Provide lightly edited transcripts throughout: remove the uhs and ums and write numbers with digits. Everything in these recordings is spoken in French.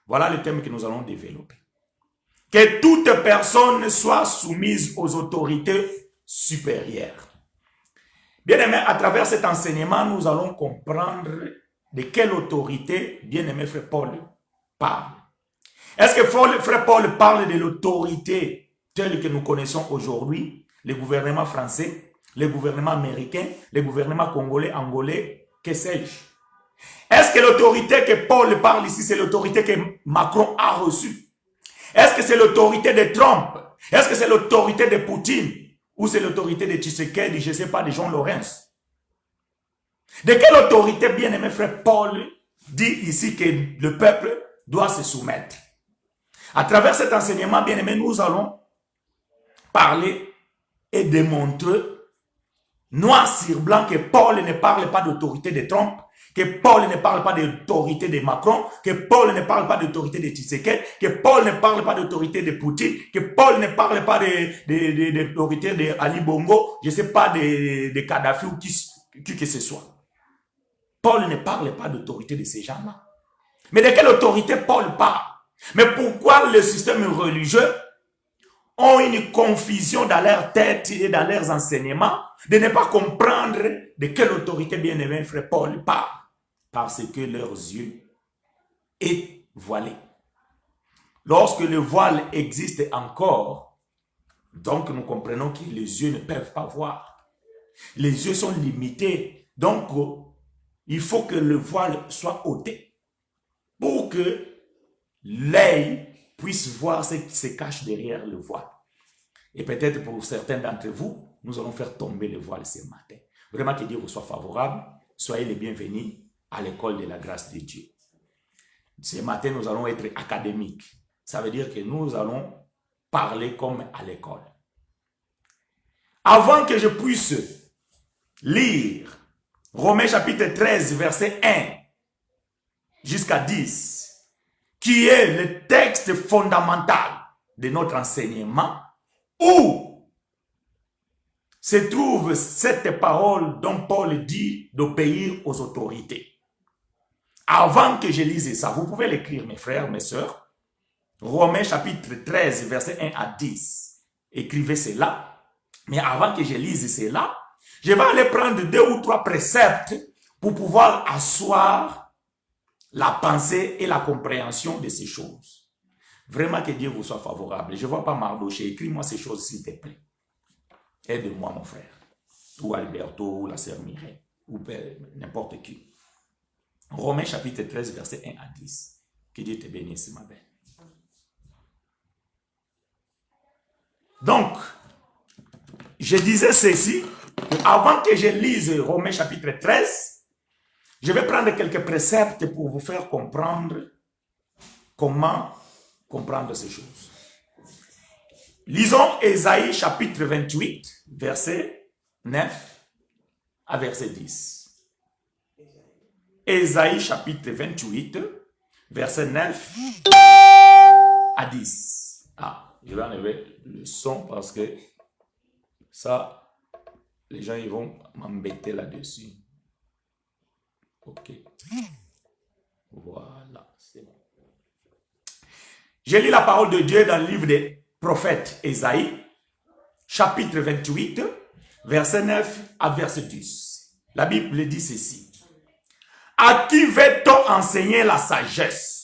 Voilà le thème que nous allons développer. Que toute personne soit soumise aux autorités supérieures. Bien-aimé, à travers cet enseignement, nous allons comprendre de quelle autorité, bien-aimé frère Paul, parle. Est-ce que frère Paul parle de l'autorité telle que nous connaissons aujourd'hui, le gouvernement français, le gouvernement américain, le gouvernement congolais, angolais, que sais-je? Est-ce que l'autorité que Paul parle ici, c'est l'autorité que Macron a reçue? Est-ce que c'est l'autorité de Trump? Est-ce que c'est l'autorité de Poutine? Ou c'est l'autorité de Tshisekedi, je ne sais pas, de Jean Lawrence? De quelle autorité, bien-aimé frère Paul, dit ici que le peuple doit se soumettre? À travers cet enseignement, bien-aimé, nous allons parler et démontrer noir sur blanc que Paul ne parle pas d'autorité de Trump, que Paul ne parle pas d'autorité de Macron, que Paul ne parle pas d'autorité de Tshisekedi, que Paul ne parle pas d'autorité de Poutine, que Paul ne parle pas d'autorité de Ali Bongo, je ne sais pas, de Kadhafi ou qui que ce soit. Paul ne parle pas d'autorité de ces gens-là. Mais de quelle autorité Paul parle? Mais pourquoi le système religieux ont une confusion dans leur tête et dans leurs enseignements de ne pas comprendre de quelle autorité bien-aimé frère Paul parle? Parce que leurs yeux est voilé. Lorsque le voile existe encore, donc nous comprenons que les yeux ne peuvent pas voir. Les yeux sont limités. Donc, il faut que le voile soit ôté pour que l'œil puisse voir ce qui se cache derrière le voile. Et peut-être pour certains d'entre vous, nous allons faire tomber le voile ce matin. Vraiment que Dieu vous soit favorable. Soyez les bienvenus à l'école de la grâce de Dieu. Ce matin, nous allons être académiques. Ça veut dire que nous allons parler comme à l'école. Avant que je puisse lire Romains chapitre 13, verset 1 jusqu'à 10, qui est le texte fondamental de notre enseignement, où se trouve cette parole dont Paul dit d'obéir aux autorités. Avant que je lise ça, vous pouvez l'écrire, mes frères, mes sœurs. Romains chapitre 13, verset 1 à 10. Écrivez cela. Mais avant que je lise cela, je vais aller prendre 2 ou 3 préceptes pour pouvoir asseoir la pensée et la compréhension de ces choses. Vraiment que Dieu vous soit favorable. Je ne vois pas Mardoché. Écris-moi ces choses, s'il te plaît. Aide-moi, mon frère. Ou Alberto, ou la sœur Mireille, ou n'importe qui. Romains chapitre 13, verset 1 à 10. Que Dieu te bénisse, ma belle. Donc, je disais ceci, avant que je lise Romains chapitre 13, je vais prendre quelques préceptes pour vous faire comprendre comment comprendre ces choses. Lisons Ésaïe chapitre 28, verset 9 à verset 10. Ésaïe chapitre 28, verset 9 à 10. Ah, je vais enlever le son parce que ça, les gens ils vont m'embêter là-dessus. Ok. Voilà, c'est bon. Je lis la parole de Dieu dans le livre des prophètes Ésaïe, chapitre 28, verset 9 à verset 10. La Bible dit ceci. À qui va-t-on enseigner la sagesse?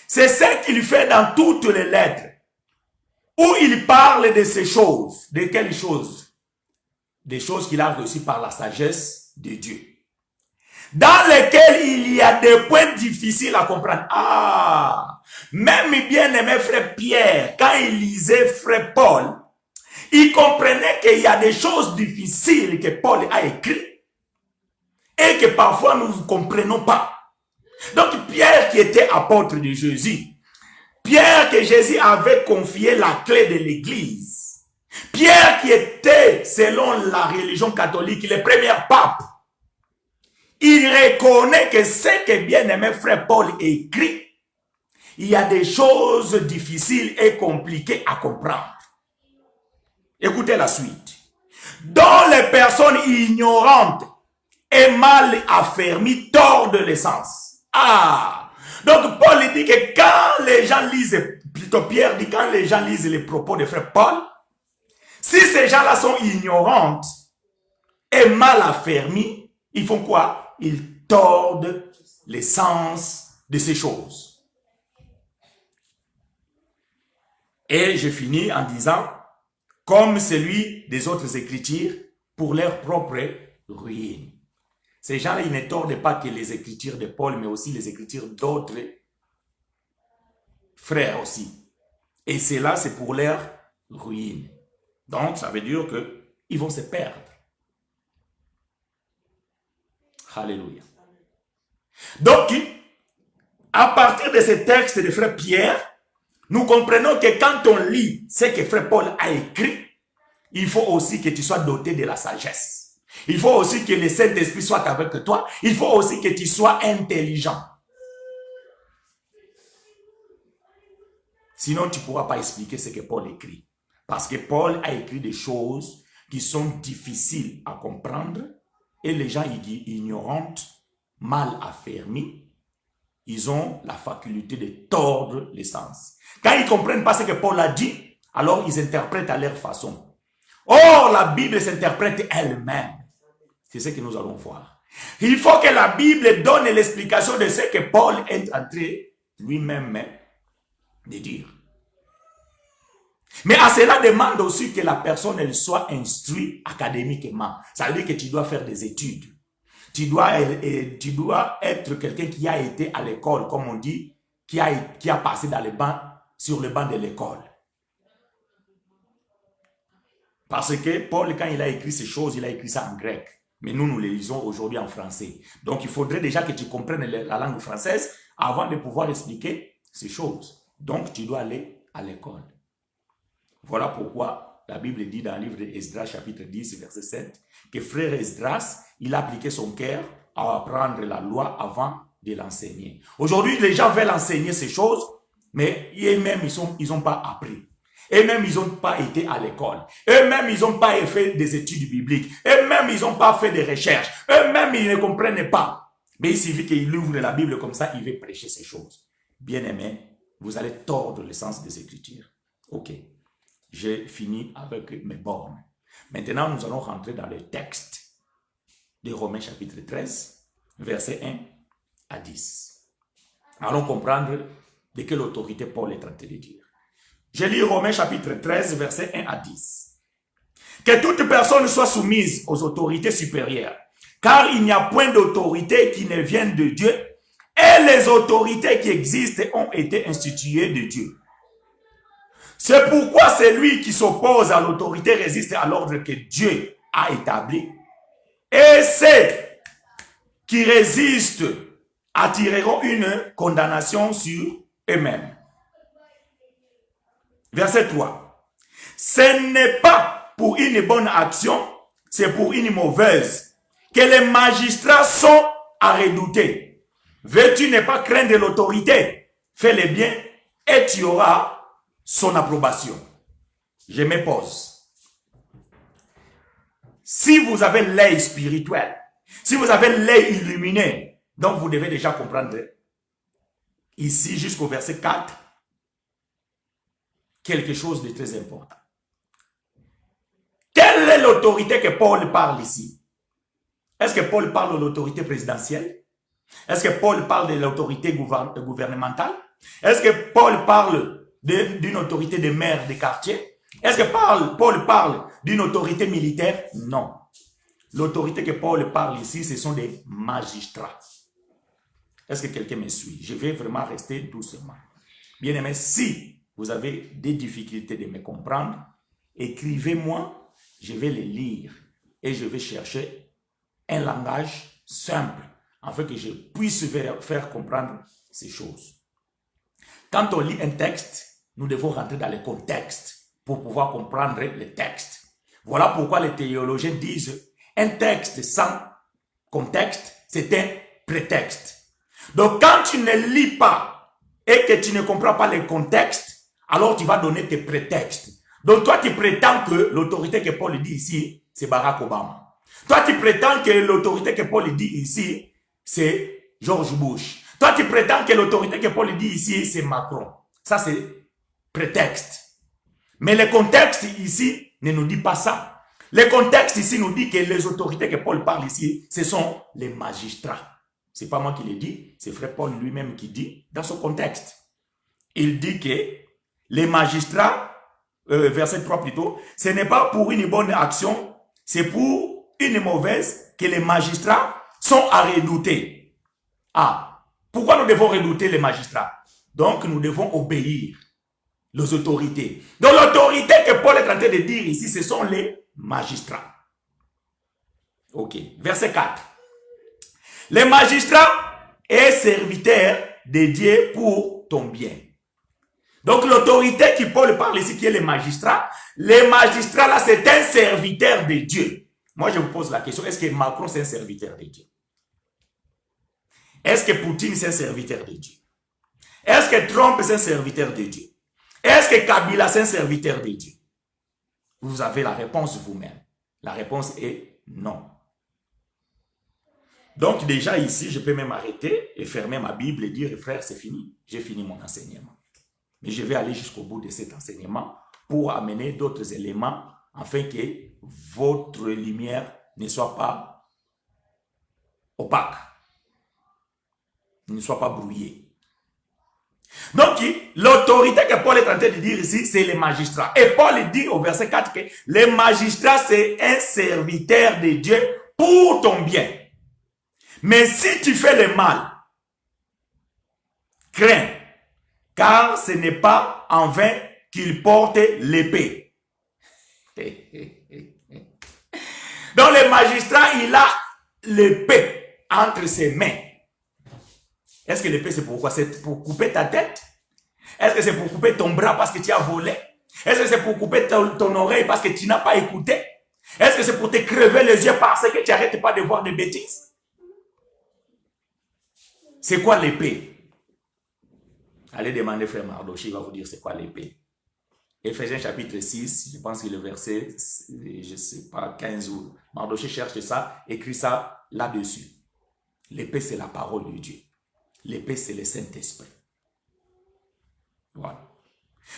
C'est ce qu'il fait dans toutes les lettres, où il parle de ces choses. De quelles choses? Des choses qu'il a reçues par la sagesse de Dieu, dans lesquelles il y a des points difficiles à comprendre. Ah, même bien-aimé frère Pierre, quand il lisait frère Paul, il comprenait qu'il y a des choses difficiles que Paul a écrites et que parfois nous ne comprenons pas. Donc Pierre qui était apôtre de Jésus, Pierre que Jésus avait confié la clé de l'église, Pierre qui était, selon la religion catholique, le premier pape, il reconnaît que ce que bien-aimé frère Paul écrit, il y a des choses difficiles et compliquées à comprendre. Écoutez la suite. Dont les personnes ignorantes et mal affermies tordent l'essence. Ah! Donc Paul dit que quand les gens lisent, plutôt Pierre dit quand les gens lisent les propos de frère Paul, si ces gens-là sont ignorantes et mal affermis, ils font quoi? Ils tordent l'essence de ces choses. Et je finis en disant, comme celui des autres écritures, pour leur propre ruine. Ces gens-là, ils ne tordent pas que les écritures de Paul, mais aussi les écritures d'autres frères aussi. Et cela, c'est pour leur ruine. Donc, ça veut dire qu'ils vont se perdre. Alléluia. Donc, à partir de ces textes de frère Pierre, nous comprenons que quand on lit ce que frère Paul a écrit, il faut aussi que tu sois doté de la sagesse. Il faut aussi que le Saint-Esprit soit avec toi. Il faut aussi que tu sois intelligent. Sinon, tu ne pourras pas expliquer ce que Paul écrit. Parce que Paul a écrit des choses qui sont difficiles à comprendre et les gens ignorants, mal affermis, ils ont la faculté de tordre les sens. Quand ils ne comprennent pas ce que Paul a dit, alors ils interprètent à leur façon. Or, la Bible s'interprète elle-même. C'est ce que nous allons voir. Il faut que la Bible donne l'explication de ce que Paul est en train lui-même de dire. Mais à cela demande aussi que la personne elle soit instruite académiquement. Ça veut dire que tu dois faire des études. Tu dois être quelqu'un qui a été à l'école, comme on dit, qui a passé dans les bancs, sur le banc de l'école. Parce que Paul, quand il a écrit ces choses, il a écrit ça en grec. Mais nous, nous les lisons aujourd'hui en français. Donc, il faudrait déjà que tu comprennes la langue française avant de pouvoir expliquer ces choses. Donc, tu dois aller à l'école. Voilà pourquoi la Bible dit dans le livre d'Esdras, chapitre 10, verset 7, que frère Esdras, il a appliqué son cœur à apprendre la loi avant de l'enseigner. Aujourd'hui, les gens veulent enseigner ces choses, mais eux-mêmes, ils n'ont pas appris. Eux-mêmes, ils n'ont pas été à l'école. Eux-mêmes, ils n'ont pas fait des études bibliques. Eux-mêmes, ils n'ont pas fait des recherches. Eux-mêmes, ils ne comprennent pas. Mais il suffit qu'ils ouvrent la Bible comme ça, ils vont prêcher ces choses. Bien aimé, vous allez tordre le sens des Écritures. Ok. J'ai fini avec mes bornes. Maintenant, nous allons rentrer dans le texte de Romains chapitre 13, versets 1 à 10. Allons comprendre de quelle autorité Paul est en train de dire. Je lis Romains chapitre 13, versets 1 à 10. Que toute personne soit soumise aux autorités supérieures, car il n'y a point d'autorité qui ne vienne de Dieu, et les autorités qui existent ont été instituées de Dieu. C'est pourquoi celui qui s'oppose à l'autorité résiste à l'ordre que Dieu a établi. Et ceux qui résistent attireront une condamnation sur eux-mêmes. Verset 3. Ce n'est pas pour une bonne action, c'est pour une mauvaise que les magistrats sont à redouter. Veux-tu ne pas craindre l'autorité? Fais le bien et tu auras son approbation. Je me pose. Si vous avez l'œil spirituel, si vous avez l'œil illuminé, donc vous devez déjà comprendre ici jusqu'au verset 4 quelque chose de très important. Quelle est l'autorité que Paul parle ici? Est-ce que Paul parle de l'autorité présidentielle? Est-ce que Paul parle de l'autorité gouvernementale? Est-ce que Paul parle d'une autorité de maire de quartier? Est-ce que Paul parle d'une autorité militaire? Non. L'autorité que Paul parle ici, ce sont des magistrats. Est-ce que quelqu'un me suit? Je vais vraiment rester doucement. Bien aimé, si vous avez des difficultés de me comprendre, écrivez-moi, je vais les lire et je vais chercher un langage simple afin que je puisse faire comprendre ces choses. Quand on lit un texte, nous devons rentrer dans le contexte pour pouvoir comprendre le texte. Voilà pourquoi les théologiens disent un texte sans contexte, c'est un prétexte. Donc quand tu ne lis pas et que tu ne comprends pas le contexte, alors tu vas donner tes prétextes. Donc toi tu prétends que l'autorité que Paul dit ici, c'est Barack Obama. Toi tu prétends que l'autorité que Paul dit ici, c'est George Bush. Toi tu prétends que l'autorité que Paul dit ici, c'est Macron. Ça c'est prétexte. Mais le contexte ici ne nous dit pas ça. Le contexte ici nous dit que les autorités que Paul parle ici, ce sont les magistrats. C'est pas moi qui le dis, c'est frère Paul lui-même qui dit dans son contexte. Il dit que les magistrats, verset 3 plutôt, ce n'est pas pour une bonne action, c'est pour une mauvaise que les magistrats sont à redouter. Ah, pourquoi nous devons redouter les magistrats? Donc nous devons obéir les autorités. Donc l'autorité que Paul est en train de dire ici, ce sont les magistrats. Ok, verset 4. Les magistrats est serviteur de Dieu pour ton bien. Donc l'autorité qui Paul parle ici, qui est les magistrats là, c'est un serviteur de Dieu. Moi je vous pose la question, est-ce que Macron c'est un serviteur de Dieu? Est-ce que Poutine c'est un serviteur de Dieu? Est-ce que Trump c'est un serviteur de Dieu? Est-ce que Kabila c'est un serviteur de Dieu? Vous avez la réponse vous-même. La réponse est non. Donc déjà ici, je peux même arrêter et fermer ma Bible et dire, frère, c'est fini. J'ai fini mon enseignement. Mais je vais aller jusqu'au bout de cet enseignement pour amener d'autres éléments afin que votre lumière ne soit pas opaque, ne soit pas brouillée. Donc, l'autorité que Paul est en train de dire ici, c'est les magistrats. Et Paul dit au verset 4 que les magistrats, c'est un serviteur de Dieu pour ton bien. Mais si tu fais le mal, crains, car ce n'est pas en vain qu'il porte l'épée. Donc le magistrat, il a l'épée entre ses mains. Est-ce que l'épée c'est pourquoi? C'est pour couper ta tête? Est-ce que c'est pour couper ton bras parce que tu as volé? Est-ce que c'est pour couper ton oreille parce que tu n'as pas écouté? Est-ce que c'est pour te crever les yeux parce que tu n'arrêtes pas de voir des bêtises? C'est quoi l'épée? Allez demander frère Mardoché, il va vous dire c'est quoi l'épée. Éphésiens chapitre 6, je pense que le verset, je ne sais pas, 15 ou... Mardoché cherche ça, écrit ça là-dessus. L'épée c'est la parole de Dieu. L'épée c'est le Saint-Esprit. Voilà.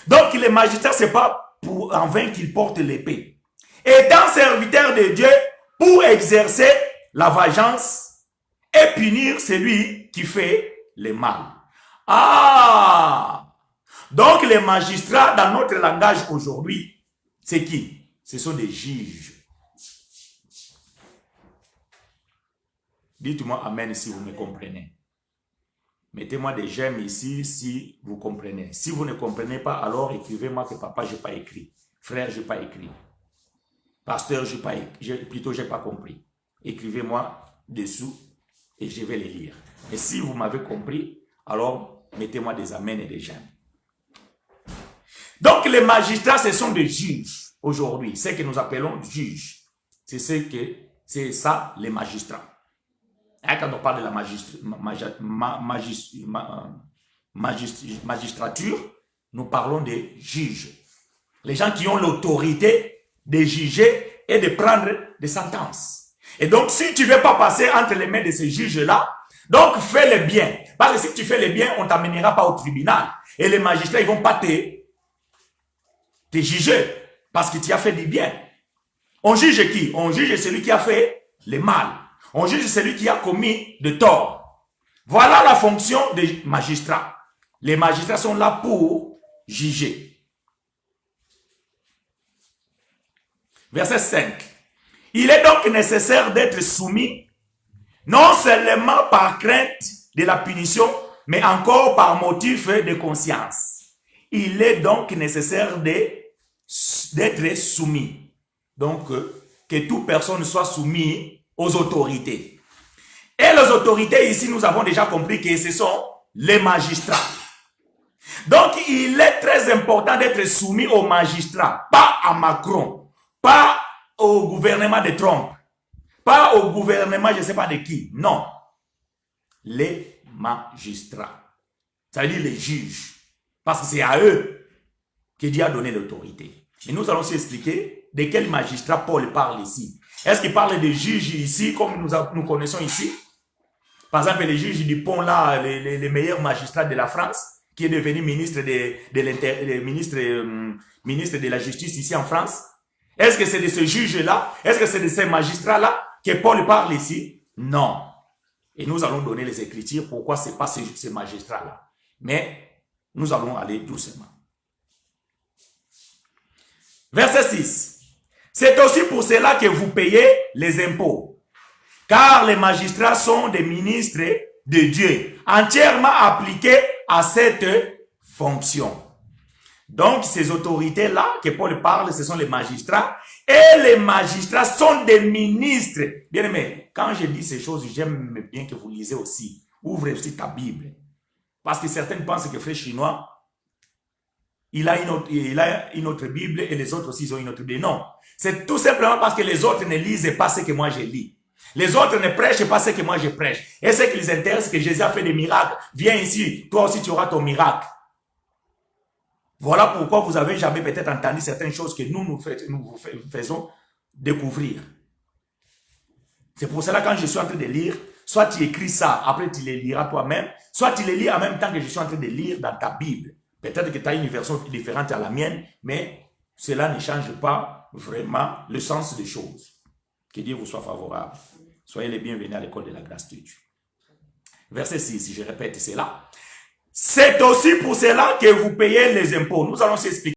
Donc les magistrats, c'est pas pour en vain qu'ils portent l'épée. Étant serviteurs de Dieu pour exercer la vengeance et punir celui qui fait le mal. Ah! Donc les magistrats, dans notre langage aujourd'hui, c'est qui? Ce sont des juges. Dites-moi amen si vous me comprenez. Mettez-moi des j'aime ici si vous comprenez. Si vous ne comprenez pas, alors écrivez-moi que papa, je n'ai pas écrit. Frère, je n'ai pas écrit. Pasteur, je n'ai pas écrit. Plutôt, je n'ai pas compris. Écrivez-moi dessous et je vais les lire. Et si vous m'avez compris, alors mettez-moi des amens et des j'aime. Donc les magistrats, ce sont des juges aujourd'hui. Ce que nous appelons juges. C'est ça les magistrats. Et quand on parle de la magistrature, nous parlons des juges. Les gens qui ont l'autorité de juger et de prendre des sentences. Et donc, si tu ne veux pas passer entre les mains de ces juges-là, donc fais le bien. Parce que si tu fais le bien, on ne t'amènera pas au tribunal. Et les magistrats, ils ne vont pas te juger parce que tu as fait du bien. On juge qui? On juge celui qui a fait le mal. On juge celui qui a commis de tort. Voilà la fonction des magistrats. Les magistrats sont là pour juger. Verset 5. Il est donc nécessaire d'être soumis, non seulement par crainte de la punition, mais encore par motif de conscience. Il est donc nécessaire d'être soumis. Donc, que toute personne soit soumise aux autorités. Et les autorités, ici, nous avons déjà compris que ce sont les magistrats. Donc, il est très important d'être soumis aux magistrats, pas à Macron, pas au gouvernement de Trump, pas au gouvernement, je ne sais pas de qui. Non. Les magistrats. Ça veut dire les juges. Parce que c'est à eux que Dieu a donné l'autorité. Et nous allons aussi expliquer de quel magistrat Paul parle ici. Est-ce qu'il parle des juges ici, comme nous connaissons ici? Par exemple, les juges du pont là, les meilleurs magistrats de la France, qui est devenu ministre ministre de la Justice ici en France. Est-ce que c'est de ce juge-là? Est-ce que c'est de ces magistrats-là que Paul parle ici? Non. Et nous allons donner les Écritures, pourquoi ce n'est pas ces magistrats-là. Mais nous allons aller doucement. Verset 6. C'est aussi pour cela que vous payez les impôts. Car les magistrats sont des ministres de Dieu, entièrement appliqués à cette fonction. Donc, ces autorités-là que Paul parle, ce sont les magistrats. Et les magistrats sont des ministres. Bien aimé, quand je dis ces choses, j'aime bien que vous lisez aussi. Ouvrez aussi ta Bible. Parce que certains pensent que frère chinois, il a une autre Bible et les autres aussi ils ont une autre Bible. Non, c'est tout simplement parce que les autres ne lisent pas ce que moi je lis. Les autres ne prêchent pas ce que moi je prêche. Et ce qui les intéresse, c'est que Jésus a fait des miracles. Viens ici, toi aussi tu auras ton miracle. Voilà pourquoi vous avez jamais peut-être entendu certaines choses que nous vous faisons découvrir. C'est pour cela quand je suis en train de lire, soit tu écris ça, après tu les liras toi-même, soit tu les lis en même temps que je suis en train de lire dans ta Bible. Peut-être que tu as une version différente à la mienne, mais cela ne change pas vraiment le sens des choses. Que Dieu vous soit favorable. Soyez les bienvenus à l'école de la grâce de Dieu. Verset 6, je répète cela. C'est aussi pour cela que vous payez les impôts. Nous allons s'expliquer.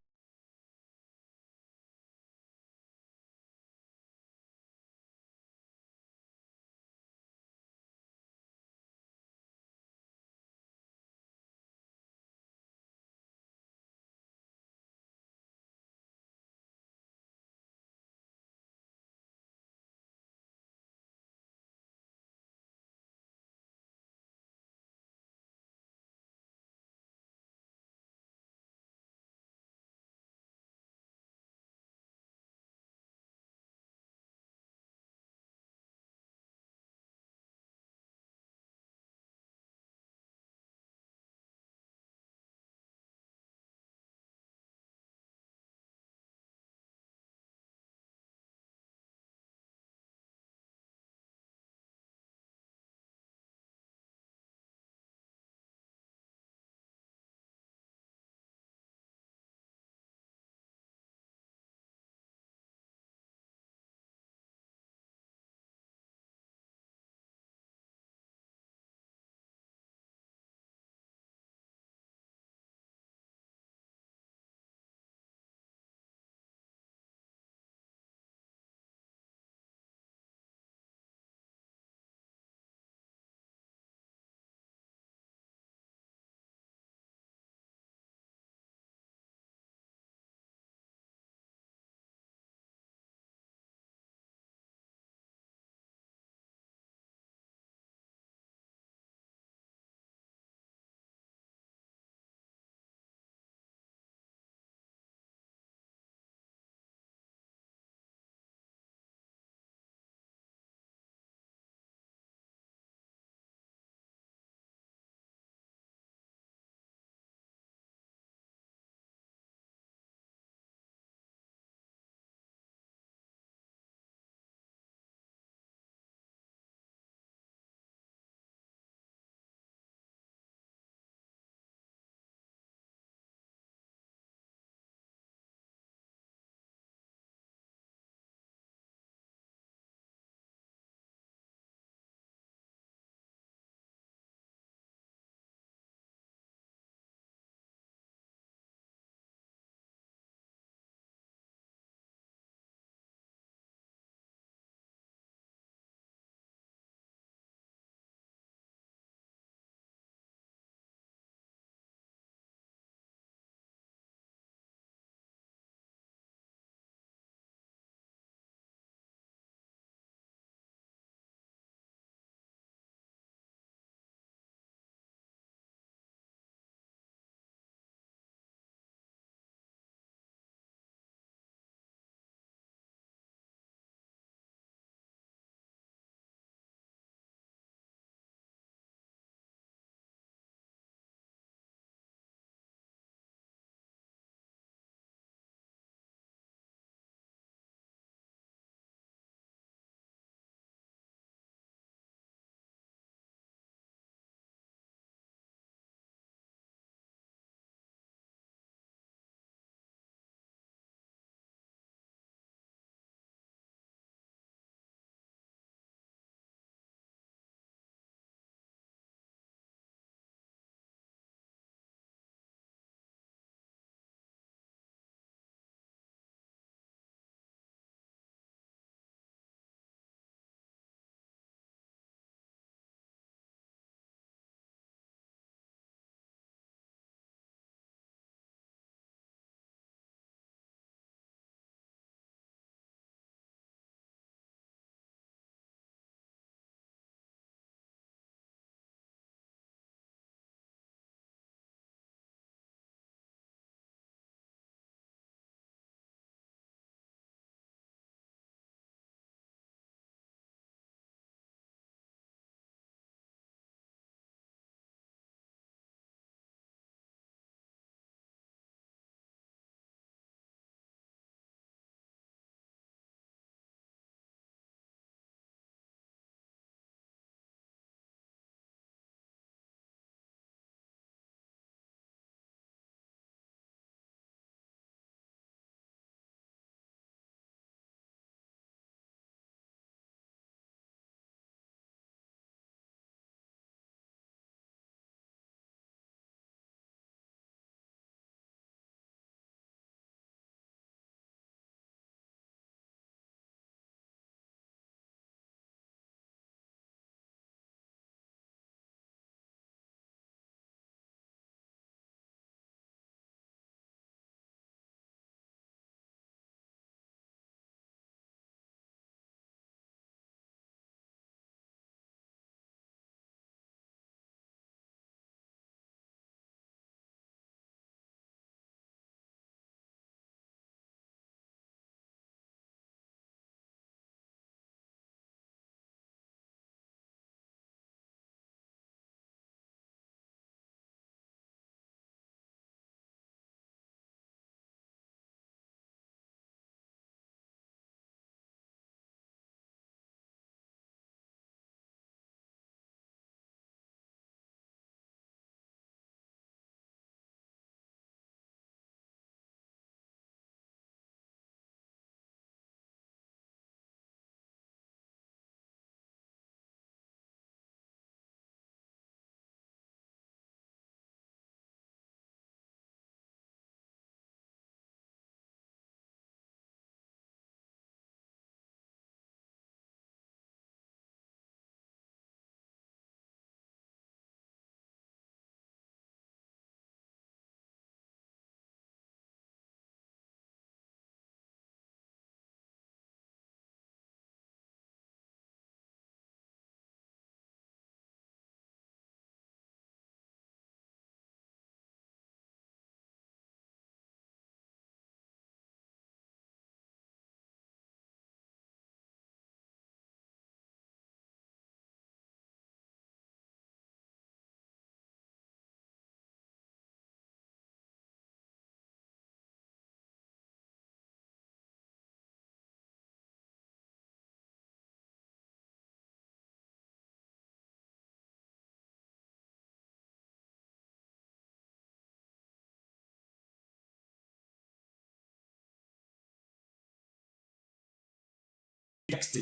contexte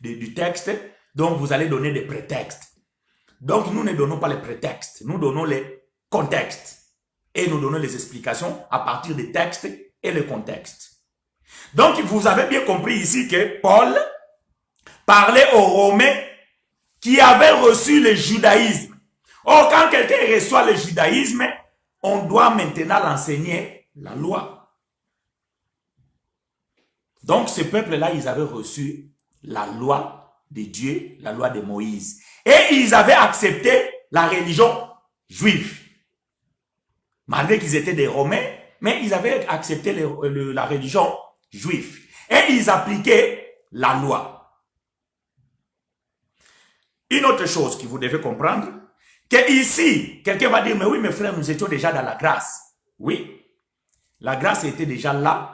du texte, donc vous allez donner des prétextes. Donc nous ne donnons pas les prétextes, nous donnons les contextes. Et nous donnons les explications à partir des textes et le contexte. Donc vous avez bien compris ici que Paul parlait aux Romains qui avaient reçu le judaïsme. Or, quand quelqu'un reçoit le judaïsme, on doit maintenant l'enseigner la loi. Donc, ce peuple-là, ils avaient reçu la loi de Dieu, la loi de Moïse. Et ils avaient accepté la religion juive. Malgré qu'ils étaient des Romains, mais ils avaient accepté la religion juive. Et ils appliquaient la loi. Une autre chose que vous devez comprendre, que ici, quelqu'un va dire, mais oui, mes frères, nous étions déjà dans la grâce. Oui, la grâce était déjà là,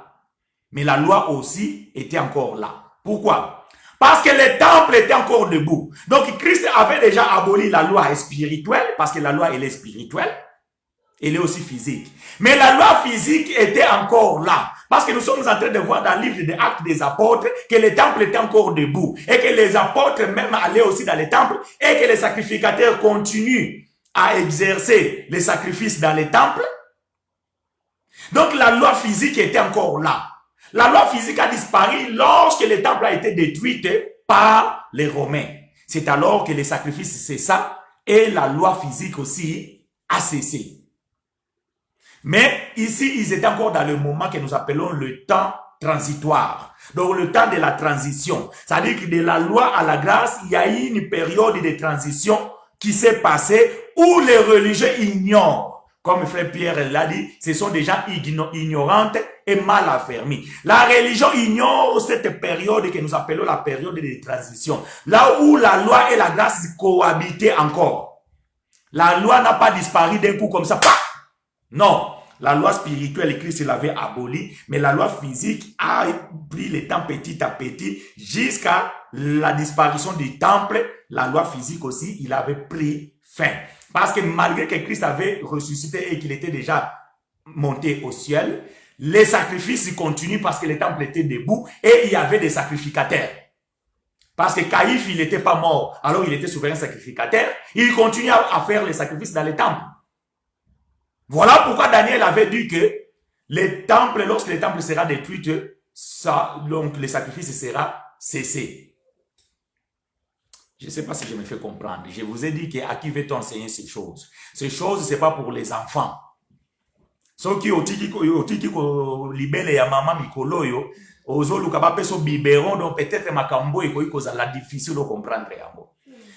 mais la loi aussi était encore là. Pourquoi? Parce que le temple était encore debout. Donc, Christ avait déjà aboli la loi spirituelle, parce que la loi, elle est spirituelle, elle est aussi physique. Mais la loi physique était encore là. Parce que nous sommes en train de voir dans le livre des Actes des Apôtres que le temple était encore debout. Et que les apôtres même allaient aussi dans les temples. Et que les sacrificateurs continuent à exercer les sacrifices dans les temples. Donc la loi physique était encore là. La loi physique a disparu lorsque le temple a été détruit par les Romains. C'est alors que les sacrifices cessa et la loi physique aussi a cessé. Mais ici, ils étaient encore dans le moment que nous appelons le temps transitoire. Donc, le temps de la transition. C'est-à-dire que de la loi à la grâce, il y a eu une période de transition qui s'est passée où les religieux ignorent. Comme frère Pierre l'a dit, ce sont des gens ignorantes et mal affermis. La religion ignore cette période que nous appelons la période de transition. Là où la loi et la grâce cohabitaient encore. La loi n'a pas disparu d'un coup comme ça. Non, la loi spirituelle, Christ l'avait abolie, mais la loi physique a pris le temps petit à petit jusqu'à la disparition du temple. La loi physique aussi, il avait pris fin. Parce que malgré que Christ avait ressuscité et qu'il était déjà monté au ciel, les sacrifices continuent parce que le temple était debout et il y avait des sacrificateurs. Parce que Caïphe, il n'était pas mort, alors il était souverain sacrificateur. Il continuait à faire les sacrifices dans les temples. Voilà pourquoi Daniel avait dit que les temples, lorsque le temple sera détruit, donc le sacrifice sera cessé. Je ne sais pas si je me fais comprendre. Je vous ai dit qu'à qui veut-on enseigner ces choses? Ces choses, ce n'est pas pour les enfants. Ceux qui ont dit que libéré ya maman mikolo yo, ozoluka ba peso biberon, donc peut-être makambo eko la difficile de comprendre yango.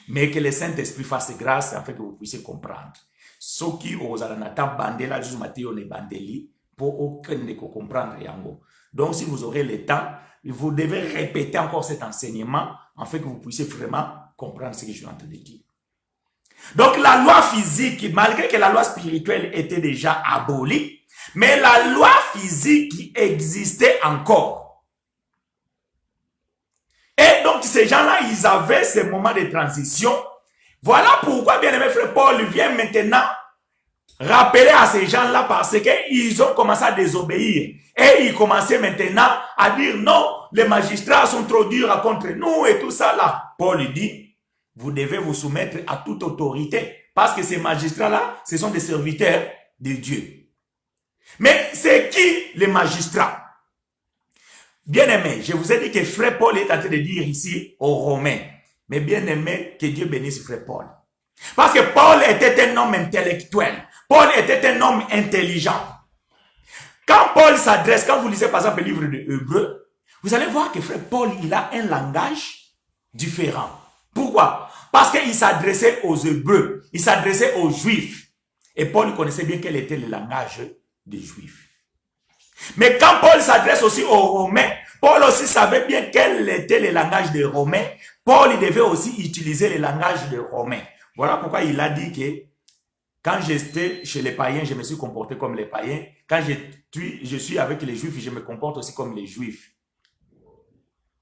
Mais que le Saint-Esprit fasse grâce afin que vous puissiez comprendre. Ceux qui ont la bandela juste matin on est bandeli pour aucun ne comprendre yango. Donc si vous aurez le temps, vous devez répéter encore cet enseignement afin que vous puissiez vraiment comprendre ce que je suis en train de dire. Donc la loi physique, malgré que la loi spirituelle était déjà abolie, mais la loi physique existait encore. Et donc ces gens-là, ils avaient ce moment de transition. Voilà pourquoi, bien-aimé frère Paul vient maintenant rappeler à ces gens-là parce qu'ils ont commencé à désobéir. Et ils commençaient maintenant à dire non, les magistrats sont trop durs contre nous et tout ça là. Paul dit, vous devez vous soumettre à toute autorité parce que ces magistrats-là, ce sont des serviteurs de Dieu. Mais c'est qui les magistrats? Bien-aimé, je vous ai dit que frère Paul est en train de dire ici aux Romains. Mais bien-aimé, que Dieu bénisse frère Paul. Parce que Paul était un homme intellectuel. Paul était un homme intelligent. Quand Paul s'adresse, quand vous lisez par exemple le livre de Hébreux, vous allez voir que frère Paul, il a un langage différent. Pourquoi? Parce qu'il s'adressait aux Hébreux, il s'adressait aux Juifs. Et Paul connaissait bien quel était le langage des Juifs. Mais quand Paul s'adresse aussi aux Romains, Paul aussi savait bien quel était le langage des Romains. Paul il devait aussi utiliser le langage des Romains. Voilà pourquoi il a dit que quand j'étais chez les païens, je me suis comporté comme les païens. Quand je suis avec les Juifs, je me comporte aussi comme les Juifs.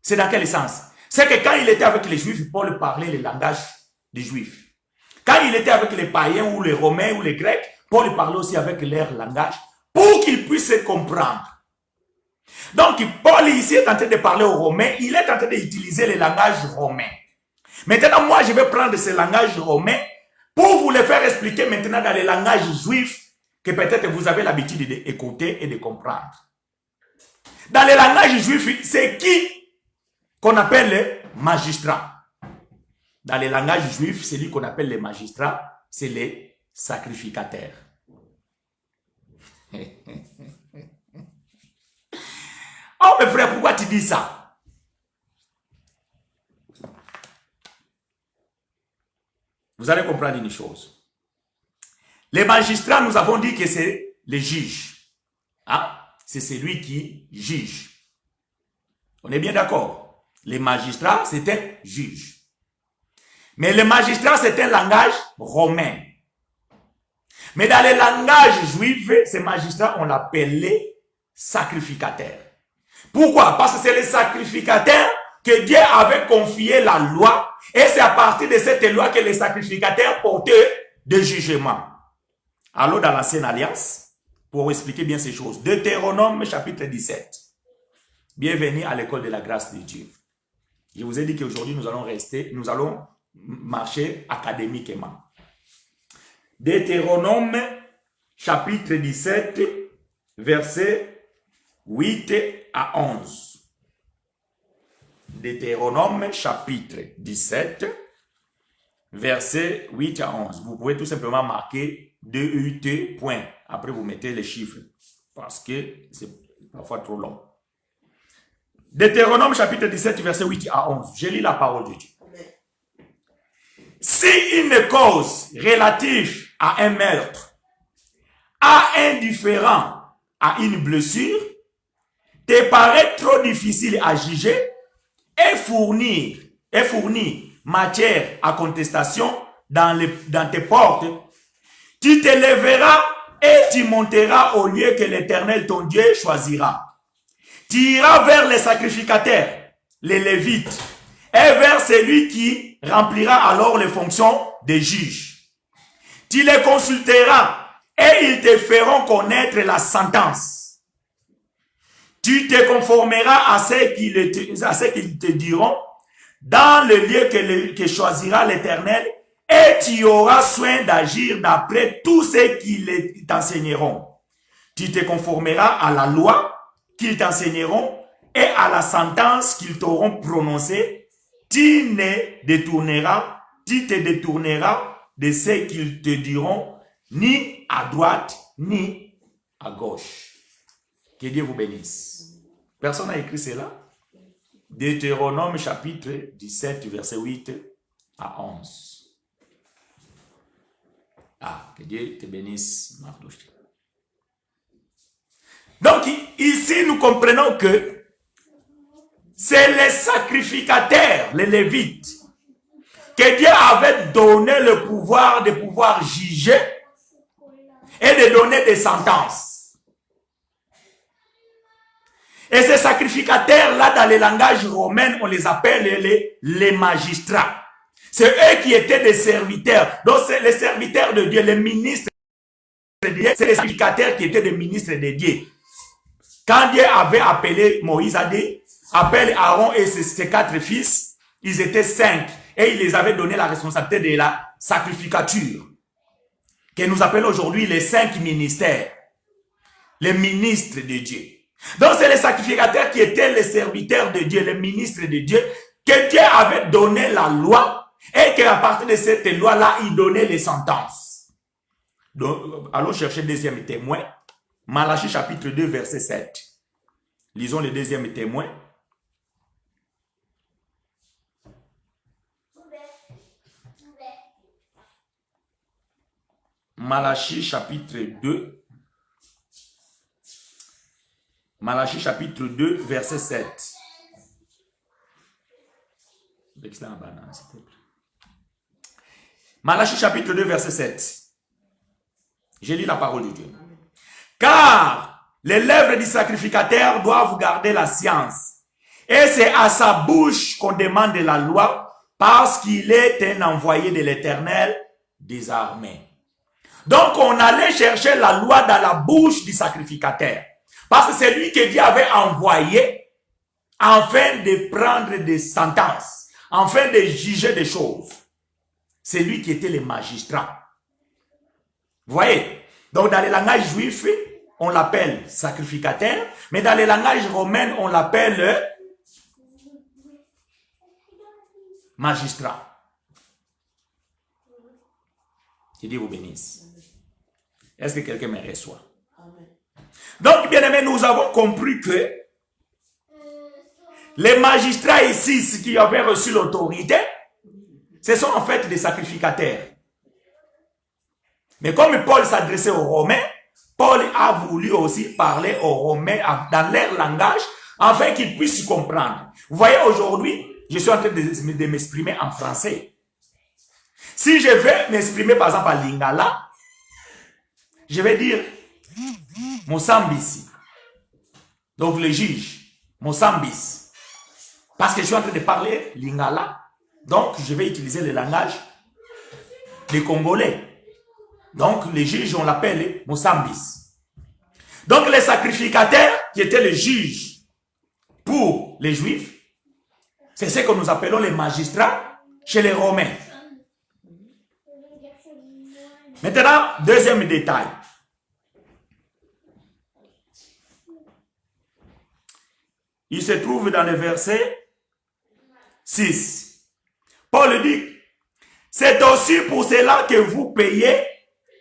C'est dans quel sens? C'est que quand il était avec les Juifs, Paul parlait le langage des Juifs. Quand il était avec les païens ou les Romains ou les Grecs, Paul parlait aussi avec leur langage pour qu'ils puissent se comprendre. Donc, Paul ici est en train de parler aux Romains, il est en train d'utiliser le langage romain. Maintenant, moi, je vais prendre ce langage romain pour vous le faire expliquer maintenant dans le langage juif que peut-être vous avez l'habitude d'écouter et de comprendre. Dans le langage juif, c'est qui qu'on appelle les magistrats. Dans le langage juif, celui qu'on appelle les magistrats, c'est les sacrificataires. Oh, mes frères, pourquoi tu dis ça? Vous allez comprendre une chose. Les magistrats, nous avons dit que c'est les juges. Hein? C'est celui qui juge. On est bien d'accord? Les magistrats, c'est un juge. Mais le magistrat, c'est un langage romain. Mais dans le langage juif, ces magistrats, on l'appelait sacrificataires. Pourquoi? Parce que c'est les sacrificataires que Dieu avait confié la loi. Et c'est à partir de cette loi que les sacrificataires portaient des jugements. Alors, dans l'Ancienne Alliance, pour expliquer bien ces choses, Deutéronome chapitre 17. Bienvenue à l'école de la grâce de Dieu. Je vous ai dit qu'aujourd'hui, nous allons marcher académiquement. Deutéronome chapitre 17, versets 8 à 11. Deutéronome chapitre 17, versets 8 à 11. Vous pouvez tout simplement marquer 2UT point. Après, vous mettez les chiffres parce que c'est parfois trop long. Deutéronome chapitre 17, verset 8 à 11. Je lis la parole de Dieu. Si une cause relative à un meurtre, à un différend, à une blessure, te paraît trop difficile à juger et fournir matière à contestation dans tes portes, tu te lèveras et tu monteras au lieu que l'Éternel ton Dieu choisira. Tu iras vers les sacrificataires, les Lévites, et vers celui qui remplira alors les fonctions des juges. Tu les consulteras et ils te feront connaître la sentence. Tu te conformeras à ce qu'ils te diront dans le lieu que choisira l'Éternel et tu auras soin d'agir d'après tout ce qu'ils t'enseigneront. Tu te conformeras à la loi qu'ils t'enseigneront et à la sentence qu'ils t'auront prononcée. Tu te détourneras de ce qu'ils te diront, ni à droite, ni à gauche. Que Dieu vous bénisse. Personne n'a écrit cela? Deutéronome chapitre 17, verset 8 à 11. Ah, que Dieu te bénisse, Mardoche. Donc, ici, nous comprenons que c'est les sacrificataires, les Lévites, que Dieu avait donné le pouvoir de pouvoir juger et de donner des sentences. Et ces sacrificataires-là, dans le langage romain, on les appelle les magistrats. C'est eux qui étaient des serviteurs. Donc, c'est les serviteurs de Dieu, les ministres de Dieu. C'est les sacrificateurs qui étaient des ministres de Dieu. Quand Dieu avait appelé Moïse, a dit, appelle Aaron et ses 4 fils, ils étaient 5. Et il les avait donné la responsabilité de la sacrificature. Que nous appelons aujourd'hui les 5 ministères. Les ministres de Dieu. Donc c'est les sacrificateurs qui étaient les serviteurs de Dieu, les ministres de Dieu, que Dieu avait donné la loi et qu'à partir de cette loi-là, il donnait les sentences. Donc, allons chercher le deuxième témoin. Malachie chapitre 2, verset 7. Lisons le deuxième témoin. Malachie chapitre 2. Malachie chapitre 2, verset 7. Malachie chapitre 2, verset 7. Je lis la parole de Dieu. Car les lèvres du sacrificateur doivent garder la science. Et c'est à sa bouche qu'on demande la loi, parce qu'il est un envoyé de l'Éternel des armées. Donc on allait chercher la loi dans la bouche du sacrificateur. Parce que c'est lui que Dieu avait envoyé afin de prendre des sentences, afin de juger des choses. C'est lui qui était le magistrat. Vous voyez? Donc dans le langage juif, on l'appelle sacrificateur, mais dans le langage romain, on l'appelle magistrat. Que Dieu vous bénisse. Est-ce que quelqu'un me reçoit? Donc, bien aimé, nous avons compris que les magistrats ici, ceux qui avaient reçu l'autorité, ce sont en fait des sacrificateurs. Mais comme Paul s'adressait aux Romains, Paul a voulu aussi parler aux Romains dans leur langage, afin qu'ils puissent comprendre. Vous voyez, aujourd'hui, je suis en train de m'exprimer en français. Si je vais m'exprimer par exemple en lingala, je vais dire Mosambisi. Donc le juge, Mosambis. Parce que je suis en train de parler lingala, donc je vais utiliser le langage des Congolais. Donc les juges, on l'appelle Mosambis. Donc les sacrificateurs, qui étaient les juges pour les Juifs, c'est ce que nous appelons les magistrats chez les Romains. Maintenant, deuxième détail. Il se trouve dans le verset 6. Paul dit, c'est aussi pour cela que vous payez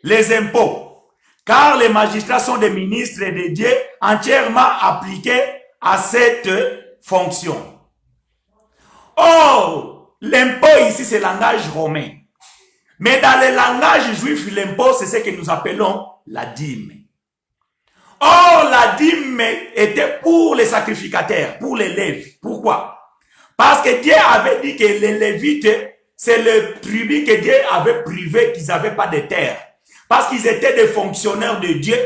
les impôts, car les magistrats sont des ministres de Dieu entièrement appliqués à cette fonction. Or, l'impôt ici, c'est le langage romain. Mais dans le langage juif, l'impôt, c'est ce que nous appelons la dîme. Or, la dîme était pour les sacrificateurs, pour les Lévites. Pourquoi? Parce que Dieu avait dit que les Lévites, c'est le tribut que Dieu avait privé, qu'ils n'avaient pas de terre. Parce qu'ils étaient des fonctionnaires de Dieu,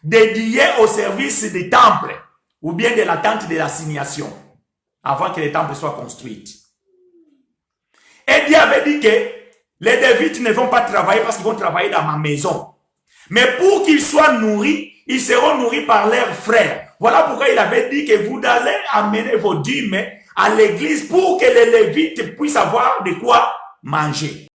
dédiés au service des temples, ou bien de la tente de l'assignation, avant que les temples soient construits. Et Dieu avait dit que les Lévites ne vont pas travailler parce qu'ils vont travailler dans ma maison. Mais pour qu'ils soient nourris, ils seront nourris par leurs frères. Voilà pourquoi il avait dit que vous allez amener vos dîmes à l'église pour que les Lévites puissent avoir de quoi manger.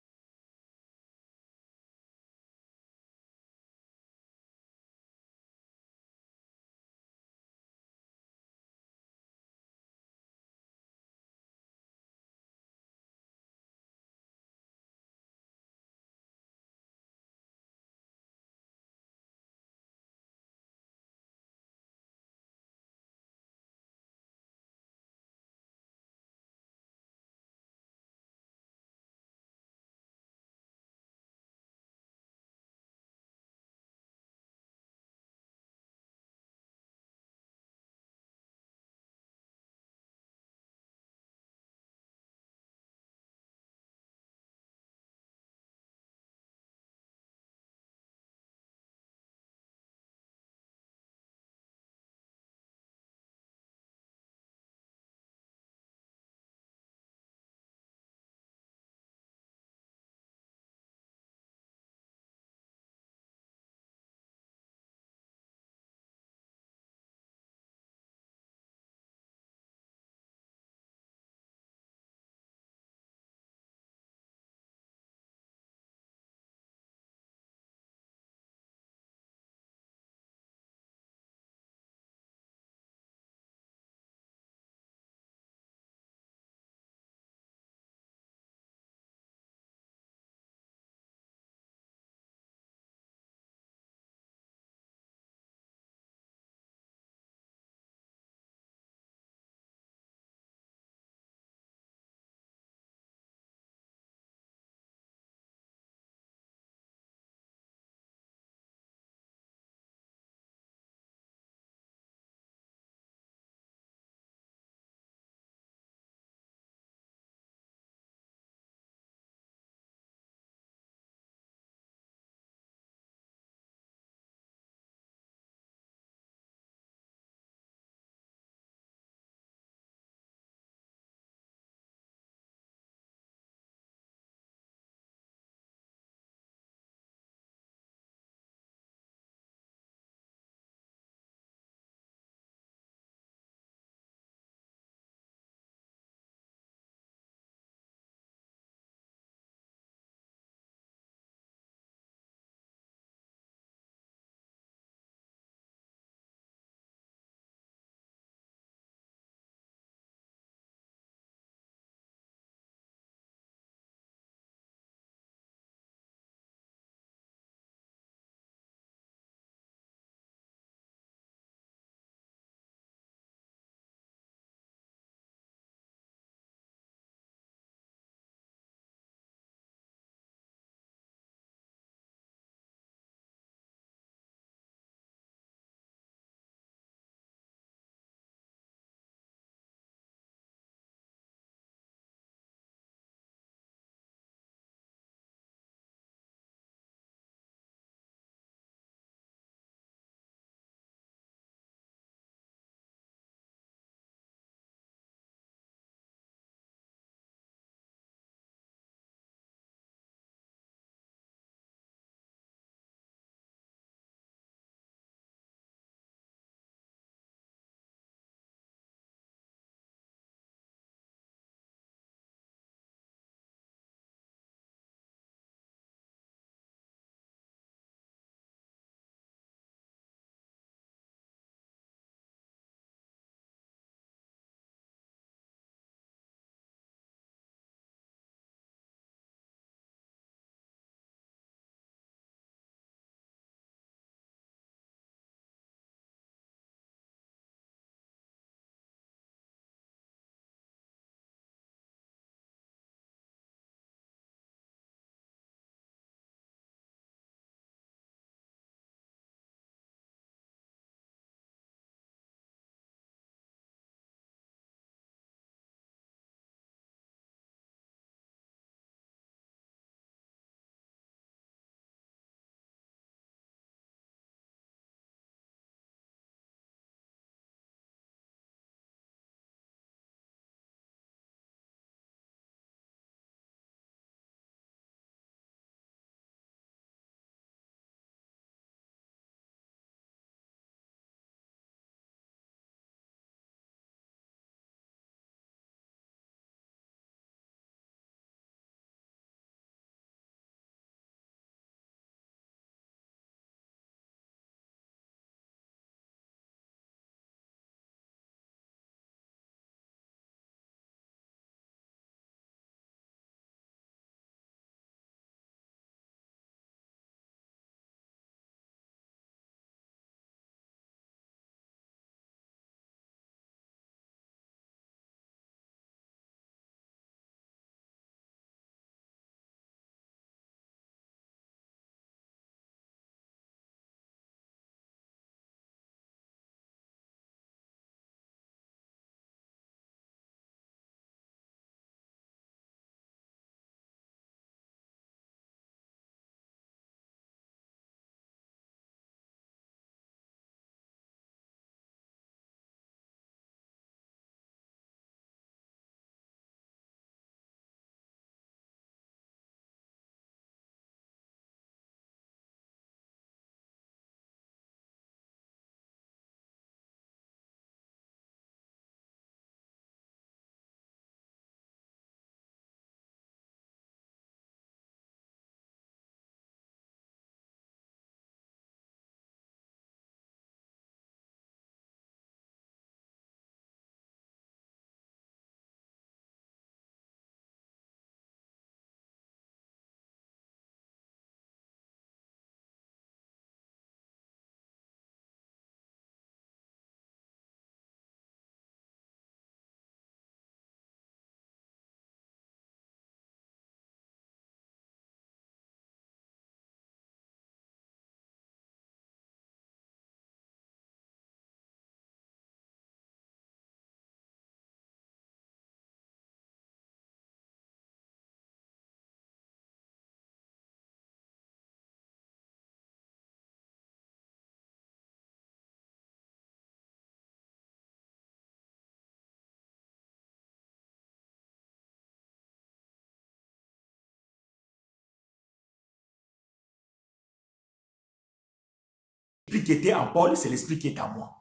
l'esprit qui était en Paul, c'est l'esprit qui est en moi.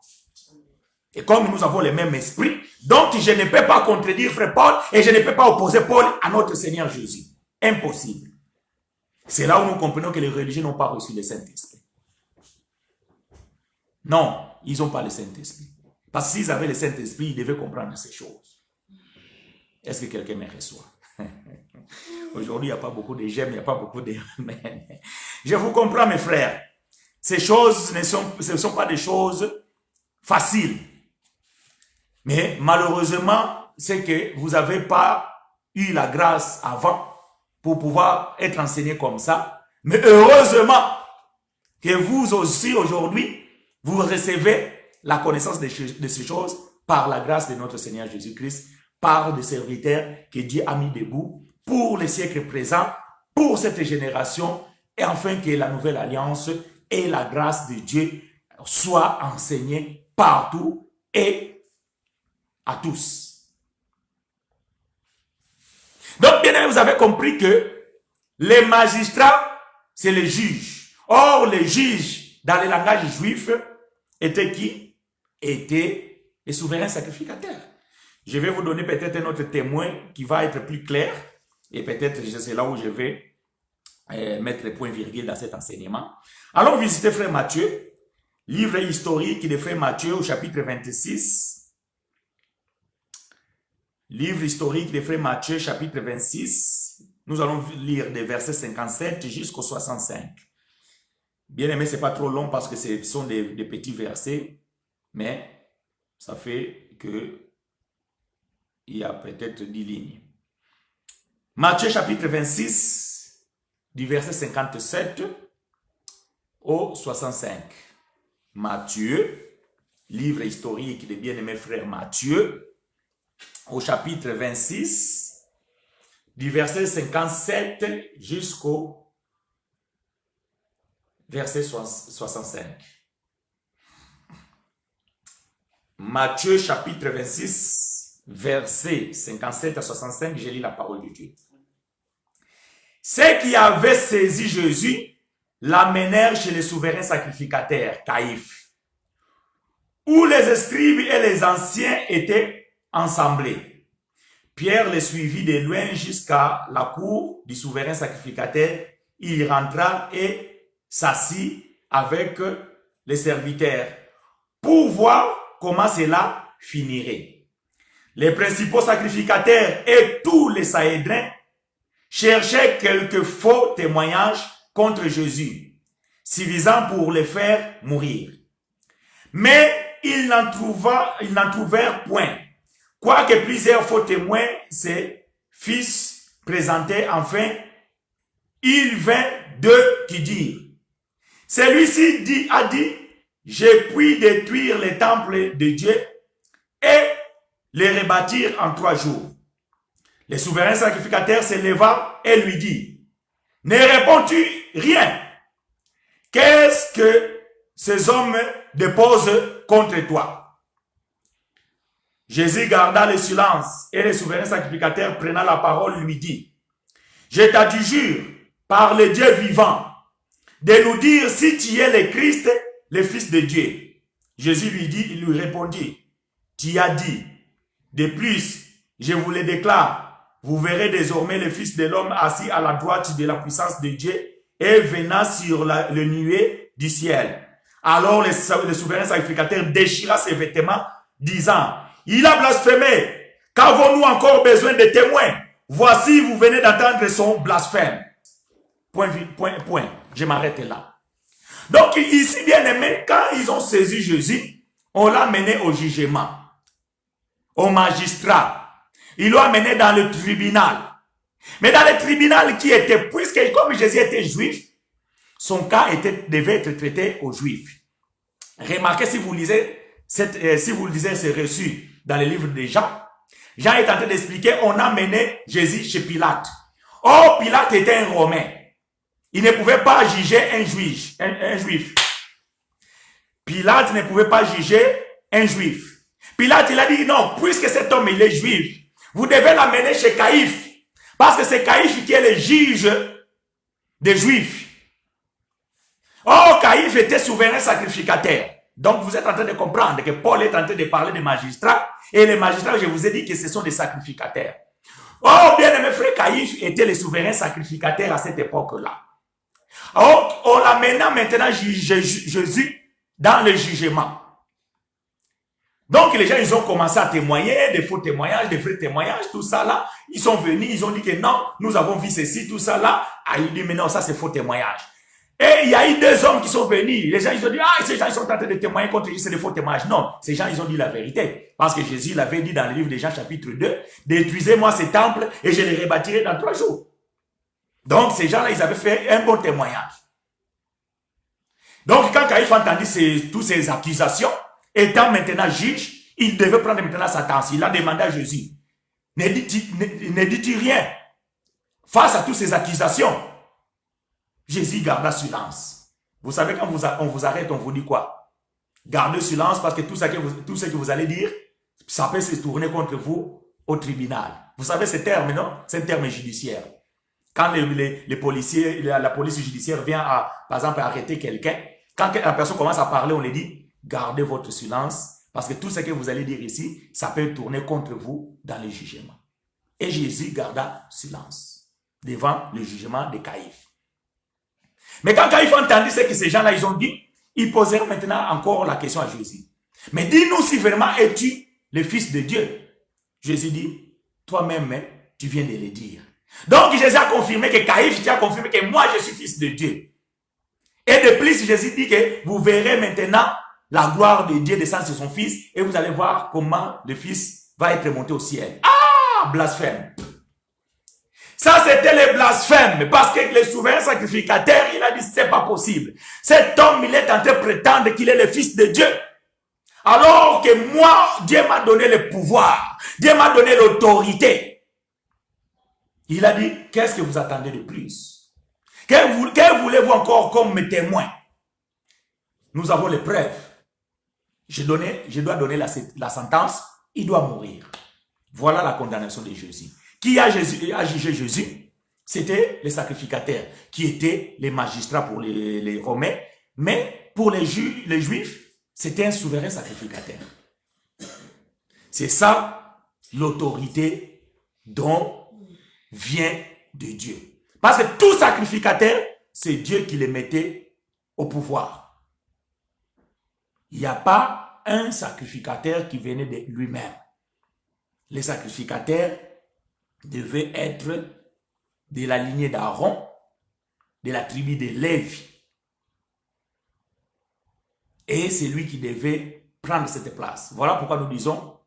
Et comme nous avons le même esprit, donc je ne peux pas contredire frère Paul et je ne peux pas opposer Paul à notre Seigneur Jésus. Impossible. C'est là où nous comprenons que les religieux n'ont pas reçu le Saint-Esprit. Non, ils n'ont pas le Saint-Esprit. Parce que s'ils avaient le Saint-Esprit, ils devaient comprendre ces choses. Est-ce que quelqu'un me reçoit? Aujourd'hui, il n'y a pas beaucoup de j'aime, il n'y a pas beaucoup de amen. Je vous comprends, mes frères. Ces choses ne sont pas des choses faciles. Mais malheureusement, c'est que vous n'avez pas eu la grâce avant pour pouvoir être enseigné comme ça. Mais heureusement que vous aussi aujourd'hui, vous recevez la connaissance de ces choses par la grâce de notre Seigneur Jésus-Christ, par des serviteurs que Dieu a mis debout pour les siècles présents, pour cette génération, et enfin que la nouvelle alliance et la grâce de Dieu soient enseignées partout et à tous. Donc, bien aimé, vous avez compris que les magistrats, c'est les juges. Or, les juges, dans le langage juif, étaient qui? Étaient les souverains sacrificateurs. Je vais vous donner peut-être un autre témoin qui va être plus clair. Et peut-être c'est là où je vais mettre les points virgules dans cet enseignement. Allons visiter frère Matthieu, livre historique de frère Matthieu au chapitre 26. Livre historique de frère Matthieu, chapitre 26. Nous allons lire des versets 57 jusqu'au 65. Bien aimé, ce n'est pas trop long parce que ce sont des petits versets, mais ça fait que il y a peut-être 10 lignes. Matthieu chapitre 26, du verset 57 au 65. Matthieu, livre historique des bien-aimés frères Matthieu, au chapitre 26, du verset 57 jusqu'au verset 65. Matthieu chapitre 26, verset 57 à 65, je lis la parole de Dieu. Ceux qui avaient saisi Jésus l'amenèrent chez les souverains sacrificateurs, Caïphe, où les scribes et les anciens étaient ensemblés. Pierre les suivit de loin jusqu'à la cour du souverain sacrificateur. Il y rentra et s'assit avec les serviteurs pour voir comment cela finirait. Les principaux sacrificateurs et tous les Sahédrins cherchaient quelques faux témoignages contre Jésus, suffisants pour les faire mourir. Mais ils n'en trouvèrent point. Quoique plusieurs faux témoins se fissent présenter, enfin, il vint d'eux qui dirent, celui-ci a dit, je puis détruire les temples de Dieu et les rebâtir en 3 jours. Le souverain sacrificateur se leva et lui dit, ne réponds-tu rien? Qu'est-ce que ces hommes déposent contre toi? Jésus garda le silence et le souverain sacrificateur prenant la parole lui dit, je t'adjure par le Dieu vivant de nous dire si tu es le Christ, le Fils de Dieu. Jésus il lui répondit, tu as dit. De plus, je vous le déclare, vous verrez désormais le Fils de l'homme assis à la droite de la puissance de Dieu et venant sur le nuée du ciel. Alors le souverain sacrificateur déchira ses vêtements, disant, il a blasphémé. Qu'avons-nous encore besoin de témoins? Voici, vous venez d'entendre son blasphème. Point. Je m'arrête là. Donc ici, bien aimé, quand ils ont saisi Jésus, on l'a mené au jugement, au magistrat. Ils l'ont amené dans le tribunal. Mais dans le tribunal qui était, puisque comme Jésus était juif, son cas devait être traité aux juifs. Remarquez si vous lisez ce reçu dans le livre de Jean. Jean est en train d'expliquer, on a mené Jésus chez Pilate. Or, Pilate était un Romain. Il ne pouvait pas juger un juif. Pilate ne pouvait pas juger un juif. Pilate, il a dit, non, puisque cet homme, il est juif, vous devez l'amener chez Caïphe. Parce que c'est Caïphe qui est le juge des juifs. Oh, Caïphe était souverain sacrificateur. Donc, vous êtes en train de comprendre que Paul est en train de parler des magistrats. Et les magistrats, je vous ai dit que ce sont des sacrificateurs. Oh, bien aimé frère, Caïphe était le souverain sacrificateur à cette époque-là. Oh, on l'amène maintenant Jésus dans le jugement. Donc, les gens, ils ont commencé à témoigner, des faux témoignages, des vrais témoignages, tout ça là. Ils sont venus, ils ont dit que non, nous avons vu ceci, tout ça là. Ah, il dit, mais non, ça c'est faux témoignage. Et il y a eu deux hommes qui sont venus. Les gens, ils ont dit, ah, ces gens, ils sont en train de témoigner contre Jésus, c'est des faux témoignages. Non, ces gens, ils ont dit la vérité. Parce que Jésus l'avait dit dans le livre de Jean, chapitre 2, détruisez-moi ce temple et je les rebâtirai dans 3 jours. Donc, ces gens-là, ils avaient fait un bon témoignage. Donc, quand Caïphe a entendu toutes ces accusations, étant maintenant juge, il devait prendre maintenant sa tence. Il a demandé à Jésus, ne dis-tu rien face à toutes ces accusations? Jésus garda silence. Vous savez, quand on vous arrête, on vous dit quoi? Gardez silence parce que tout ce que vous allez dire, ça peut se tourner contre vous au tribunal. Vous savez ce terme, non? C'est un terme judiciaire. Quand les policiers, la police judiciaire vient par exemple, arrêter quelqu'un, quand la personne commence à parler, on lui dit, gardez votre silence, parce que tout ce que vous allez dire ici, ça peut tourner contre vous dans le jugement. Et Jésus garda silence devant le jugement de Caïphe. Mais quand Caïphe a entendu ce que ces gens-là, ils ont dit, ils posèrent maintenant encore la question à Jésus. Mais dis-nous si vraiment es-tu le Fils de Dieu? Jésus dit, toi-même, tu viens de le dire. Donc Jésus a confirmé que Caïphe, tu as confirmé que moi, je suis Fils de Dieu. Et de plus, Jésus dit que vous verrez maintenant la gloire de Dieu descendre sur son Fils et vous allez voir comment le Fils va être monté au ciel. Ah, blasphème. Ça, c'était le blasphème. Parce que le souverain sacrificateur, il a dit, c'est pas possible. Cet homme, il est en train de prétendre qu'il est le Fils de Dieu. Alors que moi, Dieu m'a donné le pouvoir. Dieu m'a donné l'autorité. Il a dit, qu'est-ce que vous attendez de plus? Que voulez-vous encore comme témoin? Nous avons les preuves. Je dois donner la sentence. Il doit mourir. Voilà la condamnation de Jésus. Qui a jugé Jésus? C'était les sacrificateurs, qui étaient les magistrats pour les Romains. Mais pour les Juifs, c'était un souverain sacrificateur. C'est ça l'autorité dont vient de Dieu. Parce que tout sacrificateur, c'est Dieu qui les mettait au pouvoir. Il n'y a pas un sacrificateur qui venait de lui-même. Les sacrificateurs devaient être de la lignée d'Aaron, de la tribu de Lévi. Et c'est lui qui devait prendre cette place. Voilà pourquoi nous disons,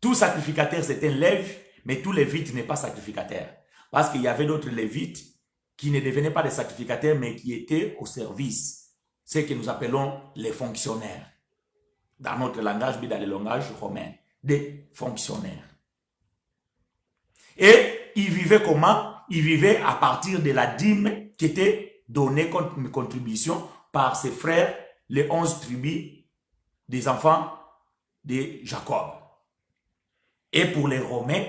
tout sacrificateur c'est un Lévi, mais tout Lévite n'est pas sacrificateur. Parce qu'il y avait d'autres Lévites qui ne devenaient pas des sacrificateurs, mais qui étaient au service. Ce que nous appelons les fonctionnaires. Dans notre langage, mais dans le langage romain. Des fonctionnaires. Et ils vivaient comment? Ils vivaient à partir de la dîme qui était donnée comme une contribution par ses frères, les 11 tribus des enfants de Jacob. Et pour les Romains,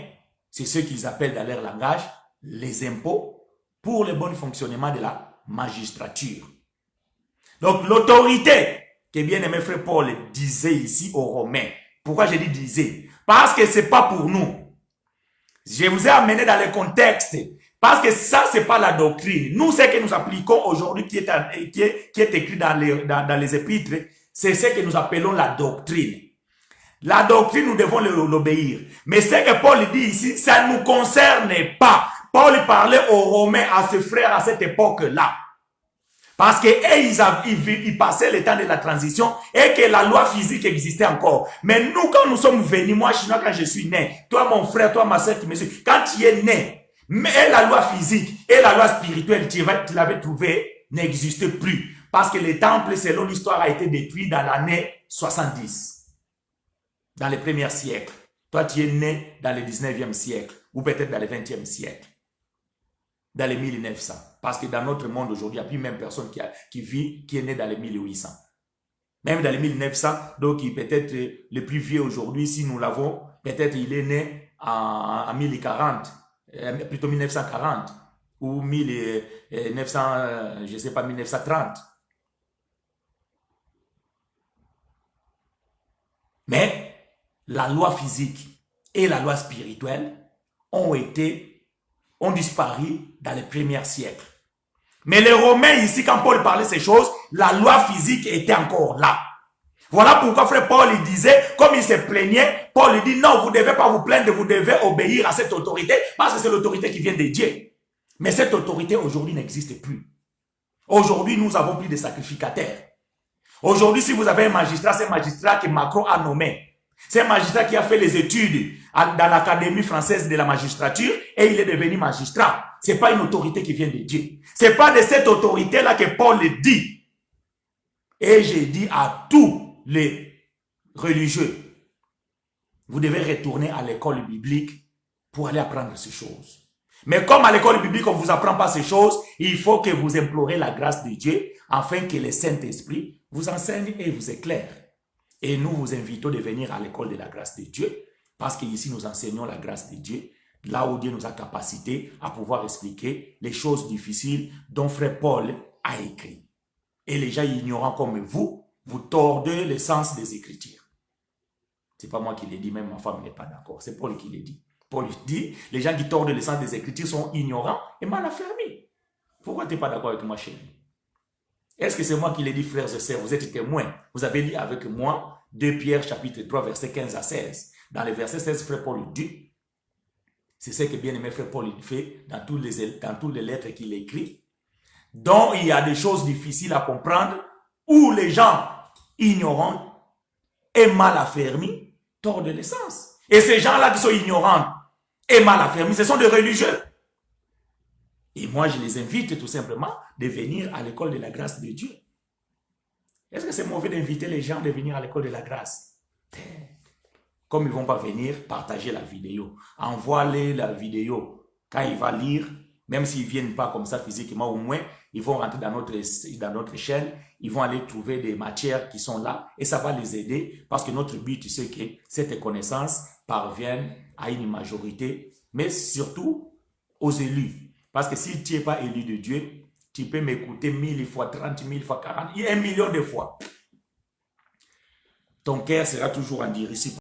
c'est ce qu'ils appellent dans leur langage les impôts pour le bon fonctionnement de la magistrature. Donc l'autorité que bien-aimé frère Paul disait ici aux Romains. Pourquoi je dis disait? Parce que c'est pas pour nous. Je vous ai amené dans le contexte. Parce que ça, c'est pas la doctrine. Nous, ce que nous appliquons aujourd'hui, qui est écrit dans les épîtres, c'est ce que nous appelons la doctrine. La doctrine, nous devons l'obéir. Mais ce que Paul dit ici, ça ne nous concerne pas. Paul parlait aux Romains, à ses frères à cette époque-là. Parce que ils passaient le temps de la transition et que la loi physique existait encore. Mais nous, quand nous sommes venus, moi, Chinois, quand je suis né, toi, mon frère, toi, ma soeur qui me suit, quand tu es né, mais la loi physique et la loi spirituelle, tu l'avais trouvé, n'existe plus. Parce que le temple, selon l'histoire, a été détruit dans l'année 70. Dans les premiers siècles. Toi, tu es né dans le 19e siècle. Ou peut-être dans le 20e siècle. Dans les 1900. Parce que dans notre monde aujourd'hui, il n'y a plus même personne qui est né dans les 1800. Même dans les 1900, donc peut-être le plus vieux aujourd'hui, si nous l'avons, peut-être il est né en 1040, plutôt 1940, ou 1900, je ne sais pas, 1930. Mais la loi physique et la loi spirituelle ont disparu dans les premiers siècles. Mais les Romains ici, quand Paul parlait ces choses, la loi physique était encore là. Voilà pourquoi frère Paul il disait, comme il se plaignait, Paul il dit non, vous ne devez pas vous plaindre, vous devez obéir à cette autorité, parce que c'est l'autorité qui vient de Dieu. Mais cette autorité aujourd'hui n'existe plus. Aujourd'hui, nous avons plus de sacrificateurs. Aujourd'hui, si vous avez un magistrat, c'est un magistrat que Macron a nommé. C'est un magistrat qui a fait les études dans l'Académie française de la magistrature et il est devenu magistrat. Ce n'est pas une autorité qui vient de Dieu. Ce n'est pas de cette autorité-là que Paul le dit. Et j'ai dit à tous les religieux, vous devez retourner à l'école biblique pour aller apprendre ces choses. Mais comme à l'école biblique, on ne vous apprend pas ces choses, il faut que vous implorez la grâce de Dieu afin que le Saint-Esprit vous enseigne et vous éclaire. Et nous vous invitons de venir à l'école de la grâce de Dieu parce qu'ici nous enseignons la grâce de Dieu, là où Dieu nous a capacité à pouvoir expliquer les choses difficiles dont frère Paul a écrit. Et les gens ignorants comme vous, vous tordez le sens des Écritures. Ce n'est pas moi qui l'ai dit, même ma femme n'est pas d'accord. C'est Paul qui l'a dit. Paul dit, les gens qui tordent le sens des Écritures sont ignorants et mal affermis. Pourquoi tu n'es pas d'accord avec moi, chérie? Est-ce que c'est moi qui l'ai dit, frères et sœurs? Vous êtes témoins. Vous avez lu avec moi 2 Pierre chapitre 3, versets 15 à 16. Dans le verset 16, frère Paul dit, c'est ce que bien-aimé frère Paul fait dans toutes les lettres qu'il écrit, dont il y a des choses difficiles à comprendre, où les gens ignorants et mal affermis tordent le sens. Et ces gens-là qui sont ignorants et mal affermis, ce sont des religieux. Et moi, je les invite tout simplement de venir à l'école de la grâce de Dieu. Est-ce que c'est mauvais d'inviter les gens de venir à l'école de la grâce? Comme ils ne vont pas venir, partager la vidéo. Envoie-les la vidéo. Quand il va lire, même s'ils ne viennent pas comme ça physiquement, au moins, ils vont rentrer dans notre chaîne. Ils vont aller trouver des matières qui sont là et ça va les aider parce que notre but, c'est que cette connaissance parvienne à une majorité, mais surtout aux élus. Parce que si tu n'es pas élu de Dieu, tu peux m'écouter 1000 fois, 30 000 fois, 40, 1 million de fois. Ton cœur sera toujours en direction.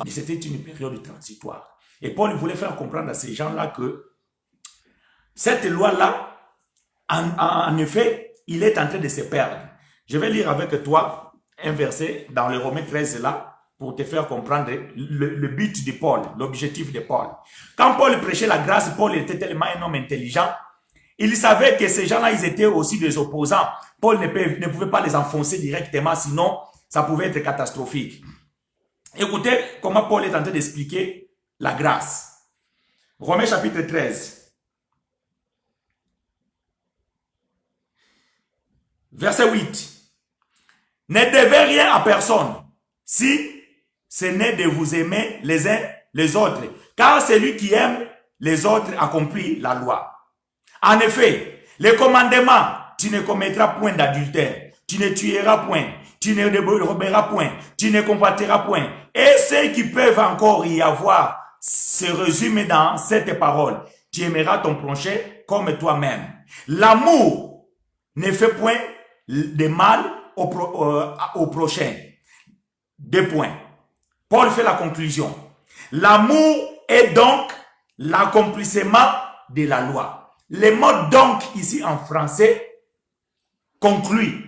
C'était une période transitoire. Et Paul voulait faire comprendre à ces gens-là que cette loi-là, en effet, il est en train de se perdre. Je vais lire avec toi un verset dans le Romains 13 là, pour te faire comprendre le but de Paul, l'objectif de Paul. Quand Paul prêchait la grâce, Paul était tellement un homme intelligent. Il savait que ces gens-là, ils étaient aussi des opposants. Paul ne pouvait pas les enfoncer directement, sinon ça pouvait être catastrophique. Écoutez comment Paul est en train d'expliquer la grâce. Romains chapitre 13. Verset 8. Ne devez rien à personne, si ce n'est de vous aimer les uns les autres, car celui qui aime les autres accomplit la loi. En effet, les commandements, tu ne commettras point d'adultère, tu ne tueras point, tu ne roberas point, tu ne convoiteras point. Et ceux qui peuvent encore y avoir se résument dans cette parole. Tu aimeras ton prochain comme toi-même. L'amour ne fait point de mal au prochain. 2 points. Paul fait la conclusion. L'amour est donc l'accomplissement de la loi. Le mot donc ici en français conclut.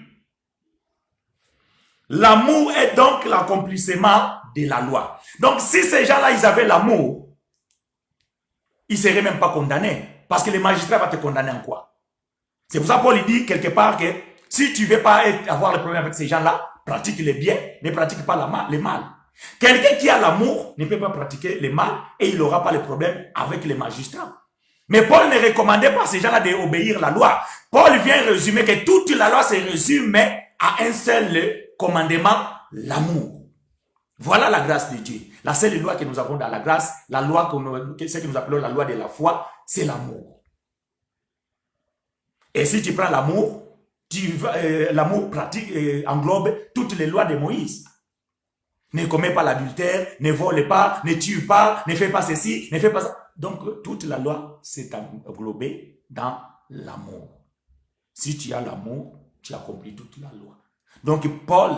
L'amour est donc l'accomplissement de la loi. Donc si ces gens-là, ils avaient l'amour, ils ne seraient même pas condamnés. Parce que le magistrat va te condamner en quoi? C'est pour ça que Paul dit quelque part que si tu ne veux pas avoir le problème avec ces gens-là, pratique le bien, ne pratique pas le mal. Quelqu'un qui a l'amour ne peut pas pratiquer le mal et il n'aura pas le problème avec les magistrats. Mais Paul ne recommandait pas à ces gens-là d'obéir à la loi. Paul vient résumer que toute la loi se résume à un seul commandement, l'amour. Voilà la grâce de Dieu. La seule loi que nous avons dans la grâce, la loi ce que nous appelons la loi de la foi, c'est l'amour. Et si tu prends l'amour, l'amour pratique englobe toutes les lois de Moïse. Ne commets pas l'adultère, ne vole pas, ne tue pas, ne fais pas ceci, ne fais pas ça. Donc, toute la loi s'est englobée dans l'amour. Si tu as l'amour, tu accomplis toute la loi. Donc, Paul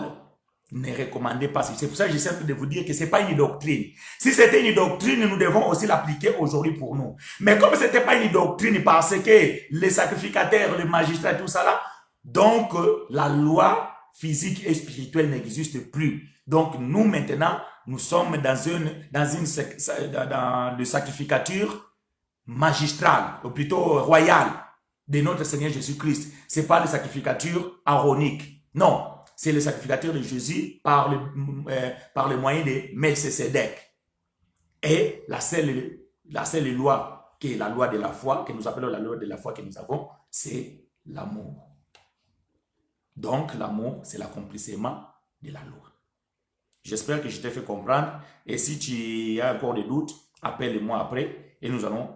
ne recommandait pas. C'est pour ça que j'essaie de vous dire que ce n'est pas une doctrine. Si c'était une doctrine, nous devons aussi l'appliquer aujourd'hui pour nous. Mais comme ce n'était pas une doctrine parce que les sacrificateurs, les magistrats, tout ça là, donc la loi physique et spirituelle n'existe plus. Donc nous maintenant, nous sommes dans de sacrificature magistrale, ou plutôt royale, de notre Seigneur Jésus-Christ. Ce n'est pas la sacrificature aronique. Non, c'est le sacrificature de Jésus par le moyen de Melchisédek. Et la seule loi, qui est la loi de la foi, que nous appelons la loi de la foi que nous avons, c'est l'amour. Donc, l'amour, c'est l'accomplissement de la loi. J'espère que je t'ai fait comprendre. Et si tu as encore des doutes, appelle-moi après et nous allons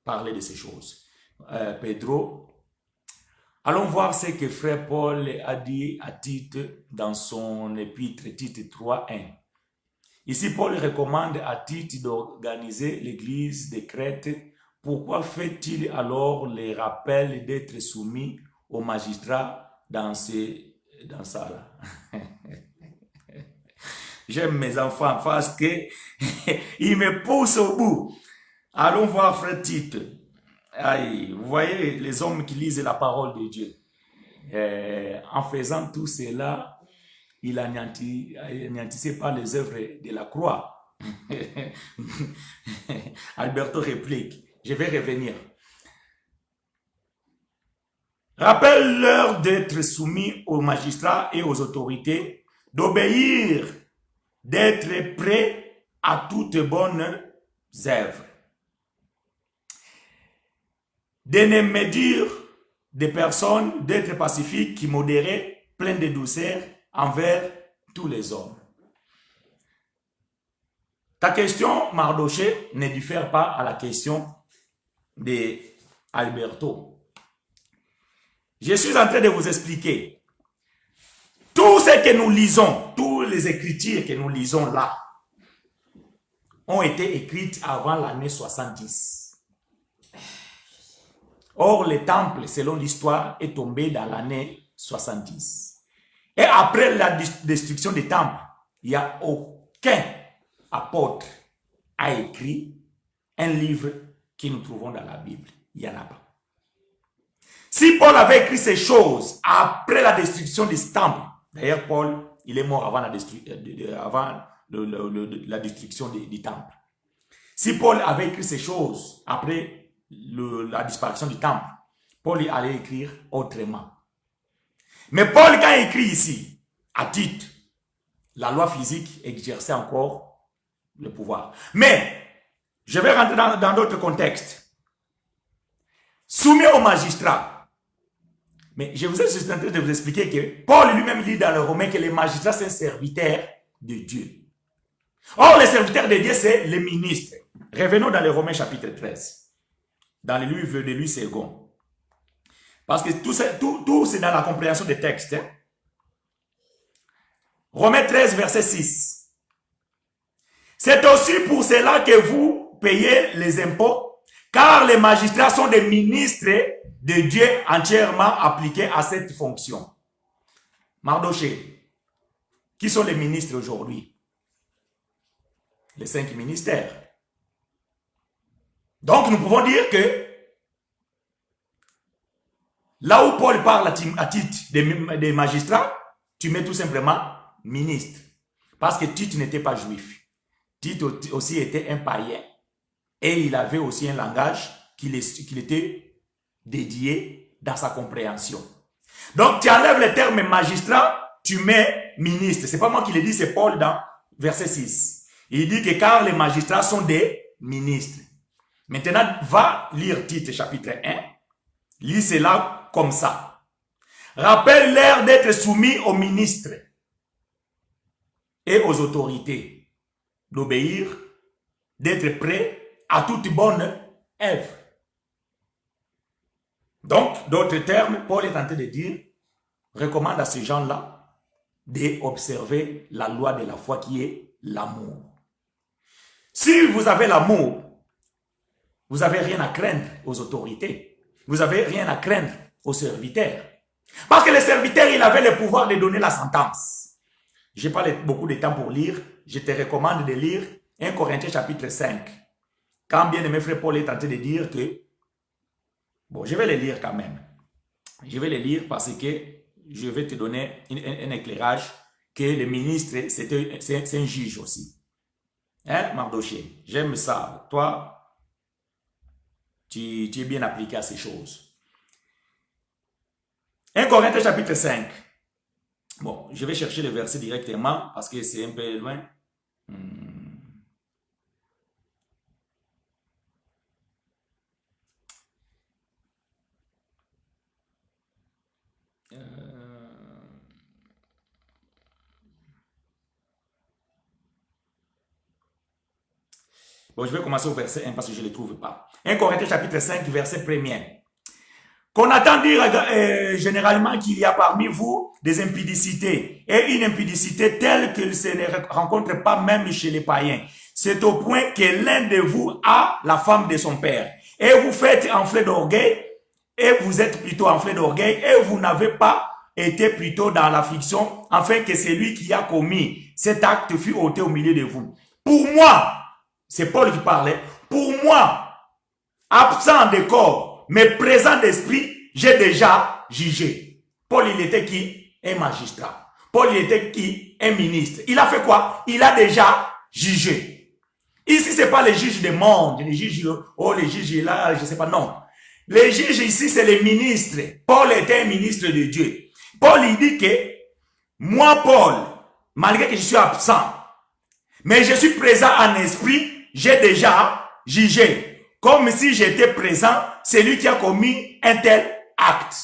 parler de ces choses. Pedro, allons voir ce que frère Paul a dit à Tite dans son épître, Tite 3:1. Ici, Paul recommande à Tite d'organiser l'église de Crète. Pourquoi fait-il alors les rappels d'être soumis aux magistrats dans ça là? J'aime mes enfants parce que ils me poussent au bout. Allons voir frère Tite. Aïe, vous voyez les hommes qui lisent la parole de Dieu. En faisant tout cela, il n'anéantissait pas les œuvres de la croix. Alberto réplique. Je vais revenir. Rappelle-leur d'être soumis aux magistrats et aux autorités, d'obéir, d'être prêts à toutes bonnes œuvres, de ne médire des personnes, d'être pacifiques, modérés, pleins de douceur envers tous les hommes. Ta question, Mardoché, ne diffère pas à la question d'Alberto. Je suis en train de vous expliquer. Tout ce que nous lisons, toutes les écritures que nous lisons là, ont été écrites avant l'année 70. Or, le temple, selon l'histoire, est tombé dans l'année 70. Et après la destruction du temple, il n'y a aucun apôtre a écrit un livre que nous trouvons dans la Bible? Il n'y en a pas. Si Paul avait écrit ces choses après la destruction du temple, d'ailleurs Paul, il est mort avant la destruction du temple. Si Paul avait écrit ces choses après la disparition du temple, Paul allait écrire autrement. Mais Paul, quand il écrit ici, à Tite, la loi physique exerçait encore le pouvoir. Mais, je vais rentrer dans d'autres contextes. Soumis au magistrat. Mais je vous ai juste en train de vous expliquer que Paul lui-même dit dans le Romain que les magistrats sont serviteurs de Dieu. Or, les serviteurs de Dieu, c'est les ministres. Revenons dans le Romains chapitre 13. Dans le livre de Louis II. Parce que tout c'est dans la compréhension des textes. Hein? Romains 13, verset 6. C'est aussi pour cela que vous payez les impôts, car les magistrats sont des ministres de Dieu entièrement appliqués à cette fonction. Mardoché, qui sont les ministres aujourd'hui? Les 5 ministères. Donc nous pouvons dire que là où Paul parle à Tite des magistrats, tu mets tout simplement ministre. Parce que Tite n'était pas juif. Tite aussi était un païen. Et il avait aussi un langage qu'il était dédié dans sa compréhension. Donc tu enlèves le terme magistrat, tu mets ministre. C'est pas moi qui le dis, c'est Paul dans verset 6. Il dit que car les magistrats sont des ministres. Maintenant, va lire Tite chapitre 1. Lis cela comme ça. Rappelle-leur d'être soumis aux ministres et aux autorités, d'obéir, d'être prêts à toute bonne œuvre. Donc, d'autres termes, Paul est en train de dire, recommande à ces gens-là d'observer la loi de la foi qui est l'amour. Si vous avez l'amour, vous n'avez rien à craindre aux autorités. Vous n'avez rien à craindre aux serviteurs. Parce que les serviteurs, il avait le pouvoir de donner la sentence. Je n'ai pas beaucoup de temps pour lire. Je te recommande de lire 1 Corinthiens chapitre 5. Quand bien aimé frère Paul est en train de dire que... Bon, je vais le lire quand même. Je vais le lire parce que je vais te donner un éclairage que le ministre, c'est un juge aussi. Hein, Mardoché? J'aime ça. Toi, tu es bien appliqué à ces choses. 1 Corinthiens chapitre 5. Bon, je vais chercher le verset directement parce que c'est un peu loin. Bon, je vais commencer au verset 1 parce que je ne le trouve pas. 1 Corinthiens chapitre 5, verset 1er. Qu'on attend dire généralement qu'il y a parmi vous des impudicités et une impudicité telle qu'elle se ne rencontre pas même chez les païens. C'est au point que l'un de vous a la femme de son père. Et vous faites enfler d'orgueil et vous êtes plutôt enflé d'orgueil et vous n'avez pas été plutôt dans l'affliction afin que celui qui a commis cet acte fût ôté au milieu de vous. Pour moi, c'est Paul qui parlait, pour moi, absent de corps, mais présent d'esprit, j'ai déjà jugé. Paul, il était qui? Un magistrat. Paul, il était qui? Un ministre. Il a fait quoi? Il a déjà jugé. Ici, c'est pas les juges du monde, les juges, oh, les juges là, je sais pas, non. Les juges ici, c'est les ministres. Paul était un ministre de Dieu. Paul, il dit que, moi, Paul, malgré que je suis absent, mais je suis présent en esprit, j'ai déjà jugé. Comme si j'étais présent, c'est lui qui a commis un tel acte.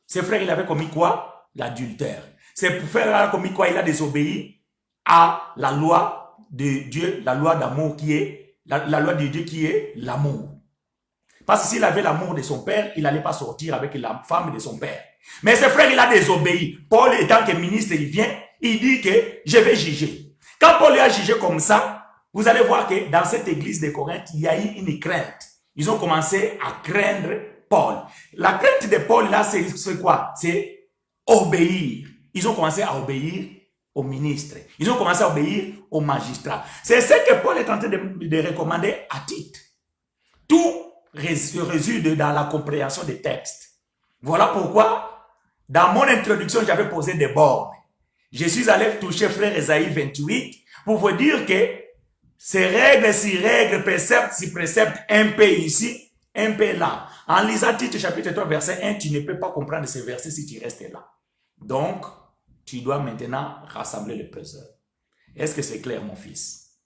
Ses frères, il avait commis quoi? L'adultère. Ses frères, il a commis quoi? Il a désobéi à la loi de Dieu, la loi d'amour qui est, la loi de Dieu qui est l'amour. Parce que s'il avait l'amour de son père, il n'allait pas sortir avec la femme de son père. Mais ses frères, il a désobéi. Paul, étant que ministre, il vient, il dit que je vais juger. Quand Paul a jugé comme ça, vous allez voir que dans cette église de Corinthe, il y a eu une crainte. Ils ont commencé à craindre Paul. La crainte de Paul, là, c'est quoi? C'est obéir. Ils ont commencé à obéir aux ministres. Ils ont commencé à obéir aux magistrats. C'est ce que Paul est en train de recommander à Tite. Tout réside dans la compréhension des textes. Voilà pourquoi, dans mon introduction, j'avais posé des bornes. Je suis allé toucher frère Esaïe 28 pour vous dire que ces règles, si règles, préceptes, si préceptes, un peu ici, un peu là. En lisant Tite chapitre 3, verset 1, tu ne peux pas comprendre ces versets si tu restes là. Donc, tu dois maintenant rassembler le peseur. Est-ce que c'est clair, mon fils?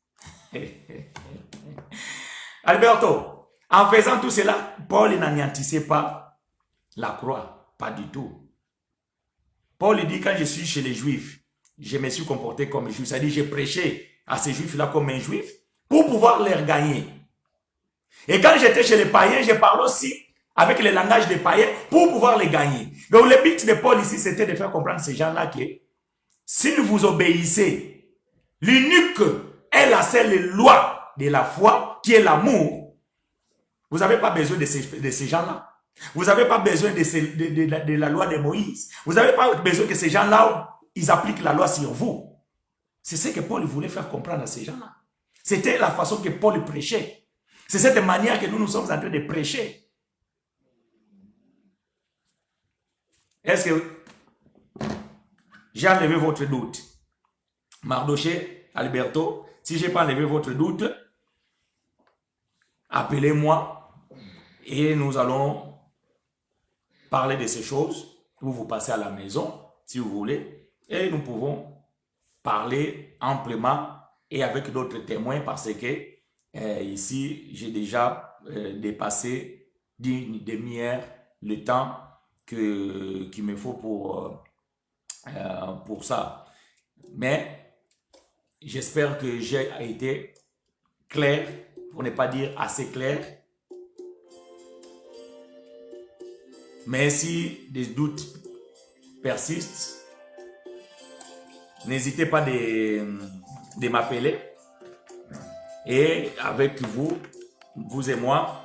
Alberto, en faisant tout cela, Paul n'anéantissait pas la croix. Pas du tout. Paul dit, quand je suis chez les Juifs, je me suis comporté comme un Juif. C'est-à-dire, j'ai prêché à ces Juifs-là comme un Juif pour pouvoir les gagner. Et quand j'étais chez les païens, je parlais aussi avec le langage des païens pour pouvoir les gagner. Donc, le but de Paul ici, c'était de faire comprendre ces gens-là que s'ils vous obéissez, l'unique est la seule loi de la foi, qui est l'amour. Vous n'avez pas besoin de ces gens-là. Vous n'avez pas besoin de la loi de Moïse. Vous n'avez pas besoin que ces gens-là, ils appliquent la loi sur vous. C'est ce que Paul voulait faire comprendre à ces gens-là. C'était la façon que Paul prêchait. C'est cette manière que nous sommes en train de prêcher. Est-ce que j'ai enlevé votre doute? Mardoché, Alberto, si je n'ai pas enlevé votre doute, appelez-moi et nous allons parler de ces choses. Vous passez à la maison, si vous voulez, et nous pouvons parler amplement et avec d'autres témoins parce que ici, j'ai déjà dépassé d'une demi-heure le temps qu'il me faut pour ça. Mais j'espère que j'ai été clair, pour ne pas dire assez clair. Mais si des doutes persistent, n'hésitez pas de m'appeler. Et avec vous et moi,